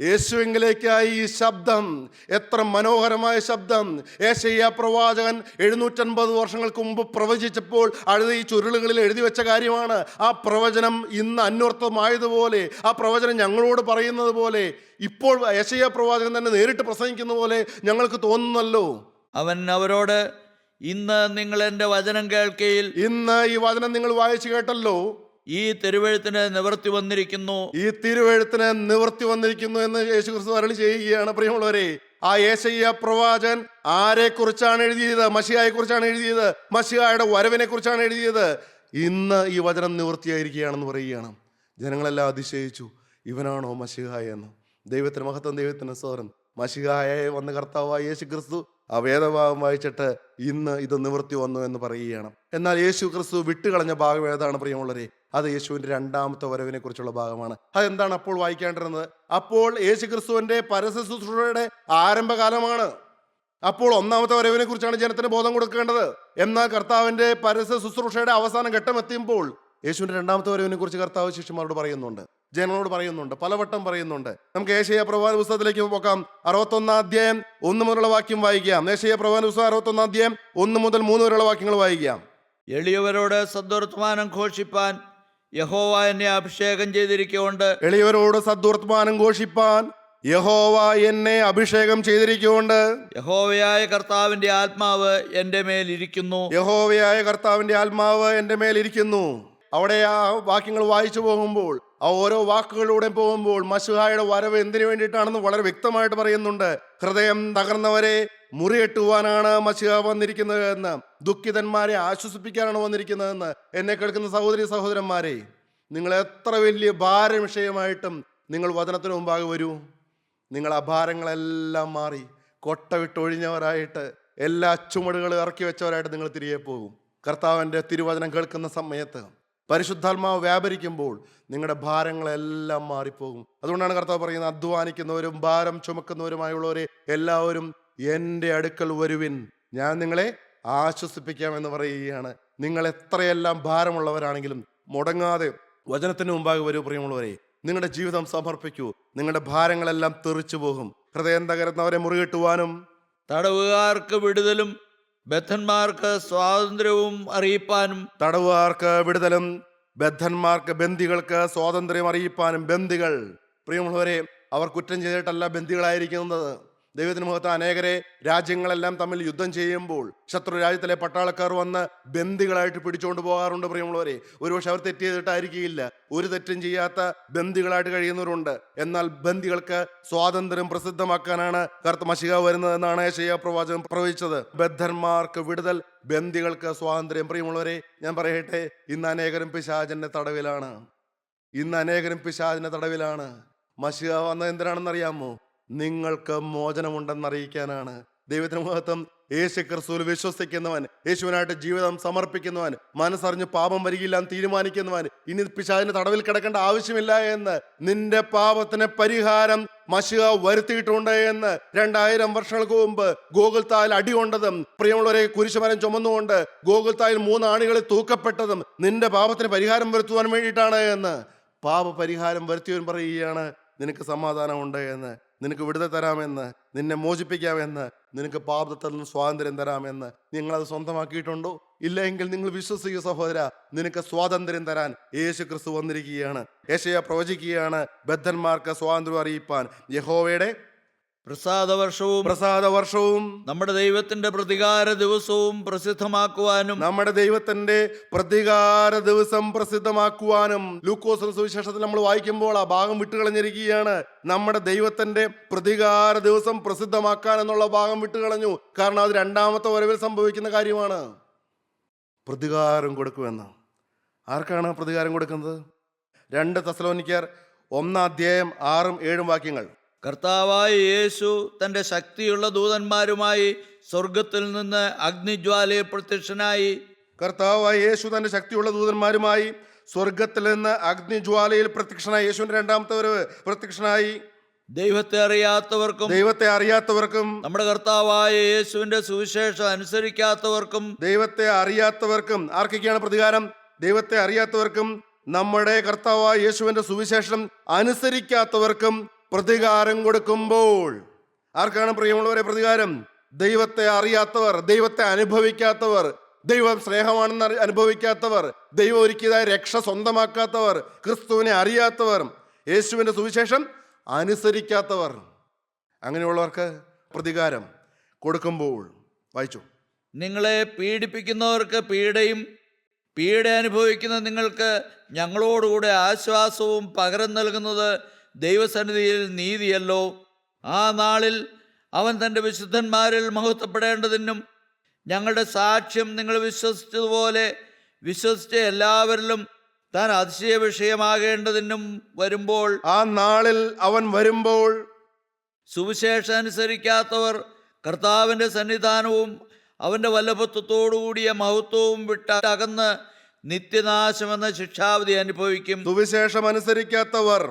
യേശുവിങ്കിലേക്കായി. ഈ ശബ്ദം എത്ര മനോഹരമായ ശബ്ദം! യെശയ്യാ പ്രവാചകൻ 750 വർഷങ്ങൾക്ക് മുമ്പ് പ്രവചിച്ചപ്പോൾ അഴുത ഈ ചുരുളുകളിൽ എഴുതി വെച്ച കാര്യമാണ്. ആ പ്രവചനം ഇന്ന് അന്വർത്ഥമായതുപോലെ, ആ പ്രവചനം ഞങ്ങളോട് പറയുന്നത് പോലെ, ഇപ്പോൾ യെശയ്യാ പ്രവാചകൻ തന്നെ നേരിട്ട് പ്രസംഗിക്കുന്ന പോലെ ഞങ്ങൾക്ക് തോന്നുന്നല്ലോ. അവൻ അവരോട്, ഇന്ന് നിങ്ങൾ എൻ്റെ വചനം കേൾക്കയിൽ, ഇന്ന് ഈ വചനം നിങ്ങൾ വായിച്ചു കേട്ടല്ലോ, ഈ തിരുവെഴുത്തിന് നിവർത്തി വന്നിരിക്കുന്നു. ഈ തിരുവെഴുത്തിന് നിവർത്തി വന്നിരിക്കുന്നു എന്ന് യേശുക്രിസ്തു അരുളി ചെയ്യുകയാണ്. പ്രിയമുള്ളവരെ, ആ യെശയ്യാ പ്രവാചകൻ ആരെ കുറിച്ചാണ് എഴുതിയത്? മശിഹായെ കുറിച്ചാണ് എഴുതിയത്. മശിഹായുടെ വരവിനെ കുറിച്ചാണ് എഴുതിയത്. ഇന്ന് ഈ വചനം നിവൃത്തിയായിരിക്കുകയാണെന്ന് പറയുകയാണ്. ജനങ്ങളെല്ലാം അതിശയിച്ചു, ഇവനാണോ മശിഹ എന്ന്. ദൈവത്തിന് മഹത്വം, ദൈവത്തിന് സ്തോത്രം. മശിഹായെ വന്ന കർത്താവായ യേശു ക്രിസ്തു ആ വേദഭാഗം വായിച്ചിട്ട് ഇന്ന് ഇത് നിവൃത്തി വന്നു എന്ന് പറയുകയാണ്. എന്നാൽ യേശു ക്രിസ്തു വിട്ടുകളഞ്ഞ ഭാഗം ഏതാണ് പ്രിയമുള്ളവരെ? അത് യേശുവിൻ്റെ രണ്ടാമത്തെ വരവിനെ കുറിച്ചുള്ള ഭാഗമാണ്. അതെന്താണ് അപ്പോൾ വായിക്കേണ്ടിരുന്നത്? അപ്പോൾ യേശു ക്രിസ്തുവിൻ്റെ പരസ്യ ശുശ്രൂഷയുടെ ആരംഭകാലമാണ്. അപ്പോൾ ഒന്നാമത്തെ വരവിനെ കുറിച്ചാണ് ജനത്തിന് ബോധം കൊടുക്കേണ്ടത്. എന്നാൽ കർത്താവിൻ്റെ പരസ്യ ശുശ്രൂഷയുടെ അവസാന ഘട്ടം എത്തിയപ്പോൾ യേശുവിൻ്റെ രണ്ടാമത്തെ വരവിനെ കുറിച്ച് കർത്താവ് ശിഷ്യന്മാരോട് പറയുന്നുണ്ട്, ജനങ്ങളോട് പറയുന്നുണ്ട്, പലവട്ടം പറയുന്നുണ്ട്. നമുക്ക് യെശയ്യാ പ്രവാചക പുസ്തകത്തിലേക്ക് പോകാം. 61 അധ്യായം 1 മുതലുള്ള വാക്യം വായിക്കാം. യെശയ്യാ പ്രവാചക പുസ്തകം 61 അധ്യായം 1 മുതൽ 3 വരെയുള്ള വാക്യങ്ങൾ വായിക്കാം. എളിയവരോട് സദ്വർത്തമാനം ഘോഷിപ്പാൻ യഹോവ എന്നെ അഭിഷേകം ചെയ്തിരിക്കുകൊണ്ട്, എളിയവരോട് സദ്വർത്തമാനം ഘോഷിപ്പാൻ യഹോവ എന്നെ അഭിഷേകം ചെയ്തിരിക്കുകൊണ്ട്, യഹോവയായ കർത്താവിന്റെ ആത്മാവ് എൻ്റെ മേൽ ഇരിക്കുന്നു. യഹോവയായ കർത്താവിന്റെ ആത്മാവ് എൻ്റെ മേൽ ഇരിക്കുന്നു. അവിടെ ആ വാക്യങ്ങൾ വായിച്ചു പോകുമ്പോൾ, ആ ഓരോ വാക്കുകളിലൂടെ പോകുമ്പോൾ മശിഹായുടെ വരവ് എന്തിനു വേണ്ടിയിട്ടാണെന്ന് വളരെ വ്യക്തമായിട്ട് പറയുന്നുണ്ട്. ഹൃദയം തകർന്നവരെ മുറിയെട്ടുവാനാണ് മശിഹ വന്നിരിക്കുന്നത് എന്ന്, ദുഃഖിതന്മാരെ ആശ്വസിപ്പിക്കാനാണ് വന്നിരിക്കുന്നതെന്ന്. എന്നെ കേൾക്കുന്ന സഹോദരി സഹോദരന്മാരെ, നിങ്ങൾ എത്ര വലിയ ഭാരം വിഷയമായിട്ടും നിങ്ങൾ വചനത്തിന് മുമ്പാകെ വരൂ. നിങ്ങൾ ആ ഭാരങ്ങളെല്ലാം മാറി കൊട്ട വിട്ടൊഴിഞ്ഞവരായിട്ട്, എല്ലാ ചുമടുകളും ഇറക്കി വെച്ചവരായിട്ട് നിങ്ങൾ തിരികെ പോകും. കർത്താവിൻ്റെ തിരുവചനം കേൾക്കുന്ന സമയത്ത് പരിശുദ്ധാത്മാവ് വ്യാപരിക്കുമ്പോൾ നിങ്ങളുടെ ഭാരങ്ങളെല്ലാം മാറിപ്പോകും. അതുകൊണ്ടാണ് കർത്താവ് പറയുന്നത്, അധ്വാനിക്കുന്നവരും ഭാരം ചുമക്കുന്നവരുമായുള്ളവരെ എല്ലാവരും എൻ്റെ അടുക്കൽ വരുവിൻ, ഞാൻ നിങ്ങളെ ആശ്വസിപ്പിക്കാമെന്ന് പറയുകയാണ്. നിങ്ങൾ എത്രയെല്ലാം ഭാരമുള്ളവരാണെങ്കിലും മുടങ്ങാതെ വചനത്തിന് മുമ്പാകെ വരൂ പ്രിയമുള്ളവരെ. നിങ്ങളുടെ ജീവിതം സമർപ്പിക്കൂ, നിങ്ങളുടെ ഭാരങ്ങളെല്ലാം തെറിച്ചു പോകും. ഹൃദയം തകർന്നവരെ മുറികിട്ടുവാനും, തടവുകാർക്ക് വിടുതലും ബദ്ധന്മാർക്ക് സ്വാതന്ത്ര്യവും അറിയിപ്പാനും. തടവുകാർക്ക് വിടുതലും ബദ്ധന്മാർക്ക്, ബന്ദികൾക്ക് സ്വാതന്ത്ര്യം അറിയിപ്പാനും. ബന്ദികൾ, പ്രിയമുള്ളവരെ, അവർ കുറ്റം ചെയ്തിട്ടല്ല ബന്ദികളായിരിക്കുന്നത്. ദൈവത്തിന് മഹത്വം. അനേകരെ രാജ്യങ്ങളെല്ലാം തമ്മിൽ യുദ്ധം ചെയ്യുമ്പോൾ ശത്രു രാജ്യത്തിലെ പട്ടാളക്കാർ വന്ന് ബന്ദികളായിട്ട് പിടിച്ചുകൊണ്ട് പോകാറുണ്ട് പ്രിയമുള്ളവരെ. ഒരുപക്ഷെ അവർ തെറ്റ് ചെയ്തിട്ടായിരിക്കില്ല, ഒരു തെറ്റും ചെയ്യാത്ത ബന്ദികളായിട്ട് കഴിയുന്നവരുണ്ട്. എന്നാൽ ബന്ദികൾക്ക് സ്വാതന്ത്ര്യം പ്രസിദ്ധമാക്കാനാണ് കർത്ത മശിഹ വരുന്നതെന്നാണ് യെശയ്യാ പ്രവാചകൻ പ്രവചിച്ചത്. ബദ്ധന്മാർക്ക് വിടുതൽ, ബന്ദികൾക്ക് സ്വാതന്ത്ര്യം. പ്രിയമുള്ളവരെ, ഞാൻ പറയട്ടെ, ഇന്ന് അനേകരും പിശാചിന്റെ തടവിലാണ്. മശിഹ വന്നത് എന്തിനാണെന്നറിയാമോ? നിങ്ങൾക്ക് മോചനമുണ്ടെന്നറിയിക്കാനാണ്. ദൈവത്തിന് മഹത്വം. യേശു ക്രിസ്തുവിൽ വിശ്വസിക്കുന്നവൻ, യേശുവിനായിട്ട് ജീവിതം സമർപ്പിക്കുന്നവൻ, മനസ്സറിഞ്ഞ് പാപം വരികയില്ല എന്ന് തീരുമാനിക്കുന്നവൻ ഇനി പിശാചിന്റെ തടവിൽ കിടക്കേണ്ട ആവശ്യമില്ല എന്ന്, നിന്റെ പാപത്തിന് പരിഹാരം മശിഹ വരുത്തിയിട്ടുണ്ട് എന്ന് 2000 വർഷങ്ങൾക്ക് മുമ്പ് ഗോകുൽത്തായിൽ അടികൊണ്ടതും, പ്രിയമുള്ളവരെ, കുരിശുമരം ചുമന്നുകൊണ്ട് ഗോകുൽത്തായിൽ 3 ആണികളിൽ തൂക്കപ്പെട്ടതും നിന്റെ പാപത്തിന് പരിഹാരം വരുത്തുവാൻ വേണ്ടിയിട്ടാണ് എന്ന് പാപ പരിഹാരം വരുത്തിയവൻ പറയുകയാണ്, നിനക്ക് സമാധാനമുണ്ട് എന്ന്, നിനക്ക് വിടുതൽ തരാമെന്ന്, നിന്നെ മോചിപ്പിക്കാമെന്ന്, നിനക്ക് പാപത്തിൽ നിന്ന് സ്വാതന്ത്ര്യം തരാമെന്ന്. നിങ്ങളത് സ്വന്തമാക്കിയിട്ടുണ്ടോ? ഇല്ല എങ്കിൽ നിങ്ങൾ വിശ്വസിക്കുക സഹോദര, നിനക്ക് സ്വാതന്ത്ര്യം തരാൻ യേശു ക്രിസ്തു വന്നിരിക്കുകയാണ്. യെശയ്യാ പ്രവചിക്കുകയാണ്, ബദ്ധന്മാർക്ക് സ്വാതന്ത്ര്യം അറിയിപ്പാൻ യഹോവയുടെ പ്രസാദവർഷവും നമ്മുടെ ദൈവത്തിന്റെ പ്രതികാര ദിവസവും പ്രസിദ്ധമാക്കുവാനും ലൂക്കോസ് സുവിശേഷത്തിൽ നമ്മൾ വായിക്കുമ്പോൾ ആ ഭാഗം വിട്ടുകളഞ്ഞിരിക്കുകയാണ്. നമ്മുടെ ദൈവത്തിന്റെ പ്രതികാര ദിവസം പ്രസിദ്ധമാക്കാൻ എന്നുള്ള ഭാഗം വിട്ടുകളഞ്ഞു. കാരണം അത് 2ാമത്തെ വരവിൽ സംഭവിക്കുന്ന കാര്യമാണ്. പ്രതികാരം കൊടുക്കുമെന്ന്. ആർക്കാണ് പ്രതികാരം കൊടുക്കുന്നത്? 2 തെസ്സലോനിക്കർ 1:6-7 വാക്യങ്ങൾ. കർത്താവായ യേശു തന്റെ ശക്തിയുള്ള ദൂതന്മാരുമായി സ്വർഗത്തിൽ നിന്ന് അഗ്നിജ്വാലയിൽ പ്രത്യക്ഷനായി. കർത്താവായ യേശു തന്റെ ശക്തിയുള്ള ദൂതന്മാരുമായി സ്വർഗത്തിൽ നിന്ന് അഗ്നിജ്വാലയിൽ പ്രത്യക്ഷനായി. യേശുവിന്റെ 2ാമത്തെ വരവ് പ്രത്യക്ഷനായി. ദൈവത്തെ അറിയാത്തവർക്കും നമ്മുടെ കർത്താവായ യേശുവിന്റെ സുവിശേഷം അറിയാത്തവർക്കും ആർക്കൊക്കെയാണ് പ്രതികാരം? ദൈവത്തെ അറിയാത്തവർക്കും നമ്മുടെ കർത്താവായ യേശുവിന്റെ സുവിശേഷം അനുസരിക്കാത്തവർക്കും പ്രതികാരം കൊടുക്കുമ്പോൾ. ആർക്കാണ് പ്രിയമുള്ളവരെ പ്രതികാരം? ദൈവത്തെ അറിയാത്തവർ, ദൈവത്തെ അനുഭവിക്കാത്തവർ, ദൈവം സ്നേഹമാണെന്ന് അനുഭവിക്കാത്തവർ, ദൈവം ഒരുക്കിയതായ രക്ഷ സ്വന്തമാക്കാത്തവർ, ക്രിസ്തുവിനെ അറിയാത്തവർ, യേശുവിന്റെ സുവിശേഷം അനുസരിക്കാത്തവർ, അങ്ങനെയുള്ളവർക്ക് പ്രതികാരം കൊടുക്കുമ്പോൾ. വായിച്ചു. നിങ്ങളെ പീഡിപ്പിക്കുന്നവർക്ക് പീഡയും പീഡ അനുഭവിക്കുന്ന നിങ്ങൾക്ക് ഞങ്ങളോടുകൂടെ ആശ്വാസവും പകരം നൽകുന്നത് ദൈവസന്നിധിയിൽ നീതിയല്ലോ. ആ നാളിൽ അവൻ തൻ്റെ വിശുദ്ധന്മാരിൽ മഹത്വപ്പെടേണ്ടതിനും ഞങ്ങളുടെ സാക്ഷ്യം നിങ്ങൾ വിശ്വസിച്ചതുപോലെ വിശ്വസിച്ച എല്ലാവരിലും താൻ അതിശയ വിഷയമാകേണ്ടതിനും വരുമ്പോൾ, ആ നാളിൽ അവൻ വരുമ്പോൾ സുവിശേഷം അനുസരിക്കാത്തവർ കർത്താവിൻ്റെ സന്നിധാനവും അവൻ്റെ വല്ലഭത്വത്തോടുകൂടിയ മഹത്വവും വിട്ടകന്ന് നിത്യനാശമെന്ന ശിക്ഷാവിധി അനുഭവിക്കും. സുവിശേഷം അനുസരിക്കാത്തവർ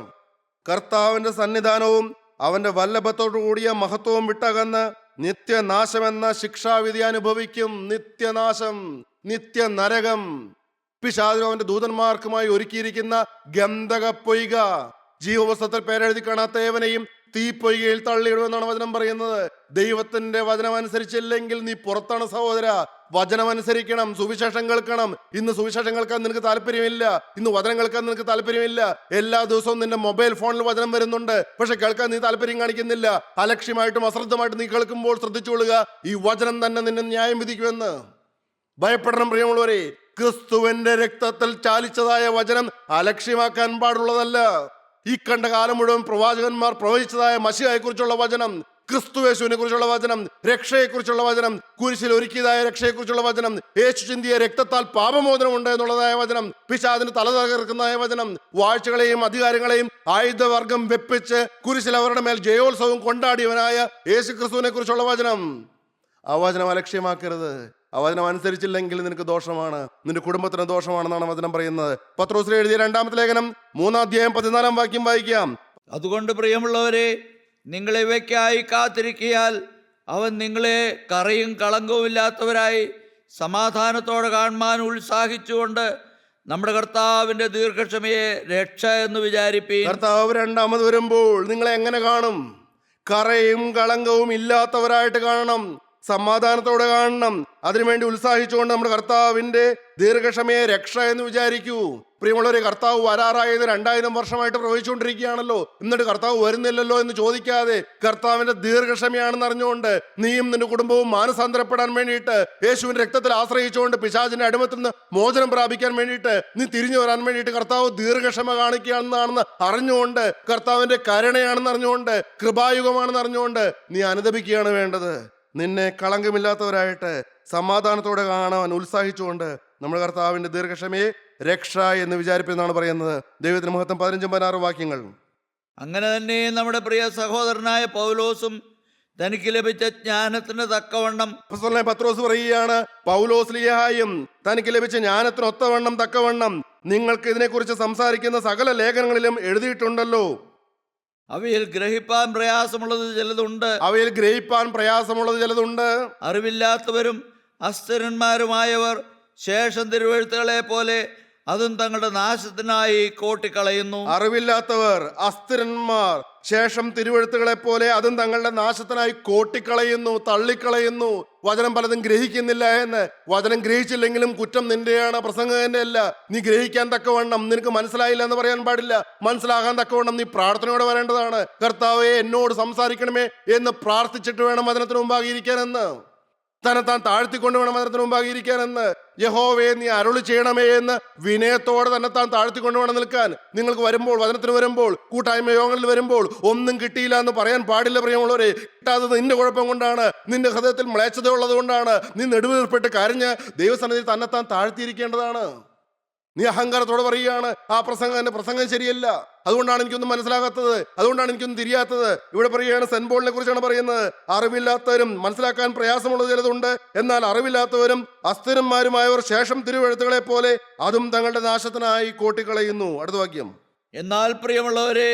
കർത്താവിന്റെ സന്നിധാനവും അവന്റെ വല്ലഭത്തോടു കൂടിയ മഹത്വവും വിട്ടകന്ന് നിത്യനാശമെന്ന ശിക്ഷാവിധി അനുഭവിക്കും. നിത്യനാശം, നിത്യനരകം. പിശാചിനും അവന്റെ ദൂതന്മാർക്കുമായി ഒരുക്കിയിരിക്കുന്ന ഗന്ധക പൊയ്ക, ജീവപുസ്തകത്തിൽ പേരെഴുതി കാണാത്ത ഏവനെയും തീപ്പൊയ്കയിൽ തള്ളിയിടുമെന്നാണ് വചനം പറയുന്നത്. ദൈവത്തിന്റെ വചനം അനുസരിച്ചില്ലെങ്കിൽ നീ പുറത്താണ് സഹോദര. വചനം അനുസരിക്കണം, സുവിശേഷം കേൾക്കണം. ഇന്ന് സുവിശേഷം കേൾക്കാൻ നിനക്ക് താല്പര്യമില്ല, ഇന്ന് വചനം കേൾക്കാൻ നിനക്ക് താല്പര്യമില്ല. എല്ലാ ദിവസവും നിന്റെ മൊബൈൽ ഫോണിൽ വചനം വരുന്നുണ്ട്, പക്ഷെ കേൾക്കാൻ നീ താല്പര്യം കാണിക്കുന്നില്ല. അലക്ഷ്യമായിട്ടും അശ്രദ്ധമായിട്ടും നീ കേൾക്കുമ്പോൾ ശ്രദ്ധിച്ചുകൊള്ളുക, ഈ വചനം തന്നെ നിന്നെ ന്യായം വിധിക്കുമെന്ന്. ഭയപ്പെടണം പ്രിയമുള്ളവരെ. ക്രിസ്തുവിന്റെ രക്തത്തിൽ ചാലിച്ചതായ വചനം അലക്ഷ്യമാക്കാൻ പാടുള്ളതല്ല. ഈ കണ്ട കാലം മുഴുവൻ പ്രവാചകന്മാർ പ്രവചിച്ചതായ മശിഹയെ കുറിച്ചുള്ള വചനം, ക്രിസ്തുയേശുവിനെ കുറിച്ചുള്ള വചനം, രക്ഷയെക്കുറിച്ചുള്ള വചനം, കുരിശിൽ ഒരുക്കിയതായ രക്ഷയെക്കുറിച്ചുള്ള വചനം, യേശു ചിന്തിയ രക്തത്താൽ പാപമോചനമുണ്ട് എന്നുള്ളതായ വചനം, പിശാചിന് തല തകർക്കുന്നതായ വചനം, വാഴ്ചകളെയും അധികാരങ്ങളെയും ആയുധവർഗം വെപ്പിച്ച് കുരിശിൽ അവരുടെ മേൽ ജയോത്സവം കൊണ്ടാടിയവനായ യേശു ക്രിസ്തുവിനെ കുറിച്ചുള്ള വചനം. ആ വചനം അലക്ഷ്യമാക്കരുത്. ആ വചനം അനുസരിച്ചില്ലെങ്കിൽ നിനക്ക് ദോഷമാണ്, നിന്റെ കുടുംബത്തിന് ദോഷമാണെന്നാണ് വചനം പറയുന്നത്. പത്രോസിൽ എഴുതിയ 2-ാമത്തെ ലേഖനം 3-ാം 14 വായിക്കാം. അതുകൊണ്ട് പ്രിയമുള്ളവരെ, നിങ്ങൾ ഇവയ്ക്കായി കാത്തിരിക്കിയാൽ അവൻ നിങ്ങളെ കറയും കളങ്കവും ഇല്ലാത്തവരായി സമാധാനത്തോടെ കാണുവാൻ ഉത്സാഹിച്ചുകൊണ്ട് നമ്മുടെ കർത്താവിന്റെ ദീർഘക്ഷമയെ രക്ഷ എന്ന് വിചാരിപ്പീൻ. കർത്താവ് 2ാമത് വരുമ്പോൾ നിങ്ങളെ എങ്ങനെ കാണും? കറയും കളങ്കവും ഇല്ലാത്തവരായിട്ട് കാണണം, സമാധാനത്തോടെ കാണണം. അതിനുവേണ്ടി ഉത്സാഹിച്ചുകൊണ്ട് നമ്മുടെ കർത്താവിന്റെ ദീർഘക്ഷമയെ രക്ഷ എന്ന് വിചാരിക്കൂ. പ്രിയമുള്ളവരെ, കർത്താവ് വരാറായത് 2000 വർഷമായിട്ട് പ്രവചിച്ചുകൊണ്ടിരിക്കുകയാണല്ലോ. എന്നിട്ട് കർത്താവ് വരുന്നില്ലല്ലോ എന്ന് ചോദിക്കാതെ കർത്താവിന്റെ ദീർഘക്ഷമയാണെന്ന് അറിഞ്ഞുകൊണ്ട് നീയും നിന്റെ കുടുംബവും മാനസാന്തരപ്പെടാൻ വേണ്ടിയിട്ട് യേശുവിന്റെ രക്തത്തിൽ ആശ്രയിച്ചുകൊണ്ട് പിശാചിന്റെ അടിമത്തിൽ നിന്ന് മോചനം പ്രാപിക്കാൻ വേണ്ടിയിട്ട് നീ തിരിഞ്ഞു വരാൻ വേണ്ടിയിട്ട് കർത്താവ് ദീർഘക്ഷമ കാണിക്കുകയാണെന്നാണെന്ന് അറിഞ്ഞുകൊണ്ട്, കർത്താവിന്റെ കരുണയാണെന്ന് അറിഞ്ഞുകൊണ്ട്, കൃപായുഗമാണെന്ന് അറിഞ്ഞുകൊണ്ട് നീ അനുദപിക്കുകയാണ് വേണ്ടത്. നിന്നെ കളങ്കമില്ലാത്തവരായിട്ട് സമാധാനത്തോടെ കാണാൻ ഉത്സാഹിച്ചുകൊണ്ട് നമ്മുടെ കർത്താവിന്റെ ദീർഘക്ഷമയെ രക്ഷ എന്ന് വിചാരിപ്പെന്നാണ് പറയുന്നത്. ദൈവത്തിന് മഹത്വം. 15-16 വാക്യങ്ങൾ. അങ്ങനെ തന്നെ നമ്മുടെ പ്രിയ സഹോദരനായ പൗലോസും തനിക്ക് ലഭിച്ച ജ്ഞാനത്തിന് തക്കവണ്ണം അപ്പോസ്തലനായ പത്രോസ് പറയുകയാണ്, പൗലോസ് ലീഹായും തനിക്ക് ലഭിച്ച ജ്ഞാനത്തിന് ഒത്തവണ്ണം തക്കവണ്ണം നിങ്ങൾക്ക് ഇതിനെക്കുറിച്ച് സംസാരിക്കുന്ന സകല ലേഖനങ്ങളിലും എഴുതിയിട്ടുണ്ടല്ലോ. അവയിൽ ഗ്രഹിപ്പാൻ പ്രയാസമുള്ളത് ചിലതുണ്ട്. അറിവില്ലാത്തവരും അസ്ഥിരന്മാരുമായവർ ശേഷം തിരുവെഴുത്തുകളെ പോലെ അതും തങ്ങളുടെ നാശത്തിനായി കോട്ടിക്കളയുന്നു. അറിവില്ലാത്തവർ, അസ്ഥിരന്മാർ ശേഷം തിരുവെഴുത്തുകളെ പോലെ അതും തങ്ങളുടെ നാശത്തിനായി കോട്ടിക്കളയുന്നു, തള്ളിക്കളയുന്നു. വചനം പലതും ഗ്രഹിക്കുന്നില്ല എന്ന്. വചനം ഗ്രഹിച്ചില്ലെങ്കിലും കുറ്റം നിന്റെയാണ്, പ്രസംഗകന്റെ അല്ല. നീ ഗ്രഹിക്കാൻ തക്കവണ്ണം, നിനക്ക് മനസ്സിലായില്ല എന്ന് പറയാൻ പാടില്ല. മനസ്സിലാകാൻ തക്കവണ്ണം നീ പ്രാർത്ഥനയോടെ വരേണ്ടതാണ്. കർത്താവേ, എന്നോട് സംസാരിക്കണമേ എന്ന് പ്രാർത്ഥിച്ചിട്ട് വേണം വചനത്തിന് മുമ്പാകെ ഇരിക്കാനെന്ന്. തന്നെത്താൻ താഴ്ത്തിക്കൊണ്ട് വേണം വചനത്തിന് മുമ്പാകെ ഇരിക്കാനെന്ന്. യഹോവേ, നീ അരുളി ചെയ്യണമേ എന്ന് വിനയത്തോടെ തന്നെത്താൻ താഴ്ത്തിക്കൊണ്ട് വേണം നിൽക്കാൻ. നിങ്ങൾക്ക് വരുമ്പോൾ, വചനത്തിന് വരുമ്പോൾ, കൂട്ടായ്മ യോഗങ്ങളിൽ വരുമ്പോൾ ഒന്നും കിട്ടിയില്ല എന്ന് പറയാൻ പാടില്ല. പ്രിയമുള്ളവരെ, കിട്ടാത്തത് നിന്റെ കുഴപ്പം കൊണ്ടാണ്, നിന്റെ ഹൃദയത്തിൽ മ്ലേച്ഛത ഉള്ളത് കൊണ്ടാണ്. നീ നെടുവീർപ്പിട്ട് കരഞ്ഞ് ദൈവസന്നിധിയിൽ തന്നെത്താൻ താഴ്ത്തിയിരിക്കേണ്ടതാണ്. നീ അഹങ്കാരത്തോടെ പറയുകയാണ് ആ പ്രസംഗം പ്രസംഗം ശരിയല്ല, അതുകൊണ്ടാണ് എനിക്കൊന്നും മനസ്സിലാകാത്തത്, അതുകൊണ്ടാണ് എനിക്കൊന്നും തിരിയാത്തത്. ഇവിടെ പറയുകയാണ്, സെന്റ് പോളിനെ കുറിച്ചാണ് പറയുന്നത്. അറിവില്ലാത്തവരും മനസ്സിലാക്കാൻ പ്രയാസമുള്ളത് ചിലതുണ്ട്, എന്നാൽ അറിവില്ലാത്തവരും അസ്ഥിരന്മാരുമായവർ ശേഷം തിരുവെഴുത്തുകളെ പോലെ അതും തങ്ങളുടെ നാശത്തിനായി കോട്ടിക്കളയുന്നു. അടുത്ത വാക്യം. എന്നാൽ പ്രിയമുള്ളവരെ,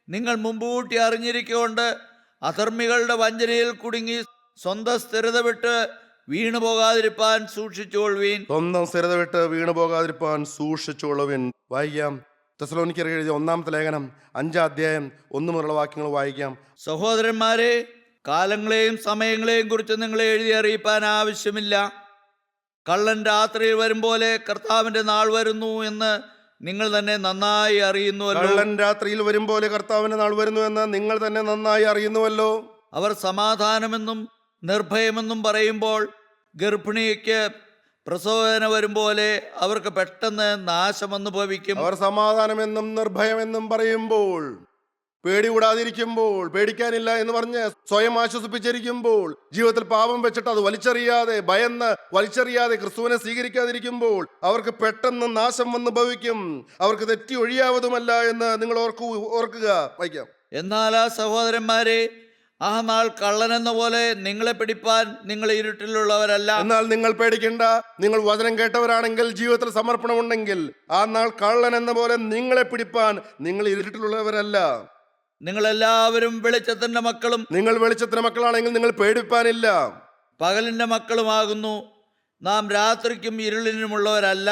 നിങ്ങൾ മുമ്പൂട്ടി അറിഞ്ഞിരിക്കൊണ്ട് അധർമ്മികളുടെ വഞ്ചനയിൽ കുടുങ്ങി സ്വന്തം സ്ഥിരത വിട്ട് വീണു പോകാതിരിപ്പാൻ സൂക്ഷിച്ചുകൊള്ളുവീൻ. സ്വന്തം സ്ഥിരത വിട്ട് വീണു പോകാതിരിപ്പാൻ സൂക്ഷിച്ചുകൊള്ളുവിൻ. വായിക്കാം. തെസ്സലോനിക്കർ എഴുതിയ 1-ാമത്തെ ലേഖനം 5-ാം അധ്യായം 1 മുതലുള്ള വാക്യങ്ങൾ വായിക്കാം. സഹോദരന്മാരെ, കാലങ്ങളെയും സമയങ്ങളെയും കുറിച്ച് നിങ്ങളെ എഴുതി അറിയിപ്പാൻ ആവശ്യമില്ല. കള്ളൻ രാത്രിയിൽ വരും പോലെ കർത്താവിന്റെ നാൾ വരുന്നു എന്ന് നിങ്ങൾ തന്നെ നന്നായി അറിയുന്നുവല്ലോ. കള്ളൻ രാത്രിയിൽ വരും പോലെ കർത്താവിന്റെ നാൾ വരുന്നു എന്ന് നിങ്ങൾ തന്നെ നന്നായി അറിയുന്നുവല്ലോ. അവർ സമാധാനമെന്നും നിർഭയമെന്നും പറയുമ്പോൾ ഗർഭിണിക്ക് പ്രസവവേദന വരും പോലെ അവർക്ക് പെട്ടെന്ന് നാശമനുഭവിക്കും. അവർ സമാധാനമെന്നും നിർഭയമെന്നും പറയുമ്പോൾ, പേടി കൂടാതിരിക്കുമ്പോൾ, പേടിക്കാനില്ല എന്ന് പറഞ്ഞ് സ്വയം ആശ്വസിപ്പിച്ചിരിക്കുമ്പോൾ, ജീവിതത്തിൽ പാപം വെച്ചിട്ട് അത് വലിച്ചെറിയാതെ, ഭയന്ന് വലിച്ചെറിയാതെ ക്രിസ്തുവിനെ സ്വീകരിക്കാതിരിക്കുമ്പോൾ അവർക്ക് പെട്ടെന്ന് നാശം വന്ന് ഭവിക്കും. അവർക്ക് തെറ്റി ഒഴിയാവതുമല്ല എന്ന് നിങ്ങൾ ഓർക്കുക. വായിക്കാം. എന്നാൽ ആ സഹോദരന്മാരെ, ആ നാൾ കള്ളനെന്ന പോലെ നിങ്ങളെ പിടിപ്പാൻ നിങ്ങൾ ഇരുട്ടിലുള്ളവരല്ല. എന്നാൽ നിങ്ങൾ പേടിക്കണ്ട. നിങ്ങൾ വചനം കേട്ടവരാണെങ്കിൽ, ജീവിതത്തിൽ സമർപ്പണമുണ്ടെങ്കിൽ, ആ നാൾ കള്ളൻ എന്ന പോലെ നിങ്ങളെ പിടിപ്പാൻ നിങ്ങൾ ഇരുട്ടിലുള്ളവരല്ല. നിങ്ങളെല്ലാവരും വെളിച്ചത്തിന്റെ മക്കളും. നിങ്ങൾ വെളിച്ചത്തിന്റെ മക്കളാണെങ്കിൽ നിങ്ങൾ പേടിപ്പാനില്ല. പകലിന്റെ മക്കളുമാകുന്നു. നാം രാത്രിക്കും ഇരുളിനുമുള്ളവരല്ല.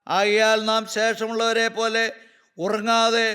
ആകയാൽ നാം ശേഷമുള്ളവരെ പോലെ ഉറങ്ങാതെ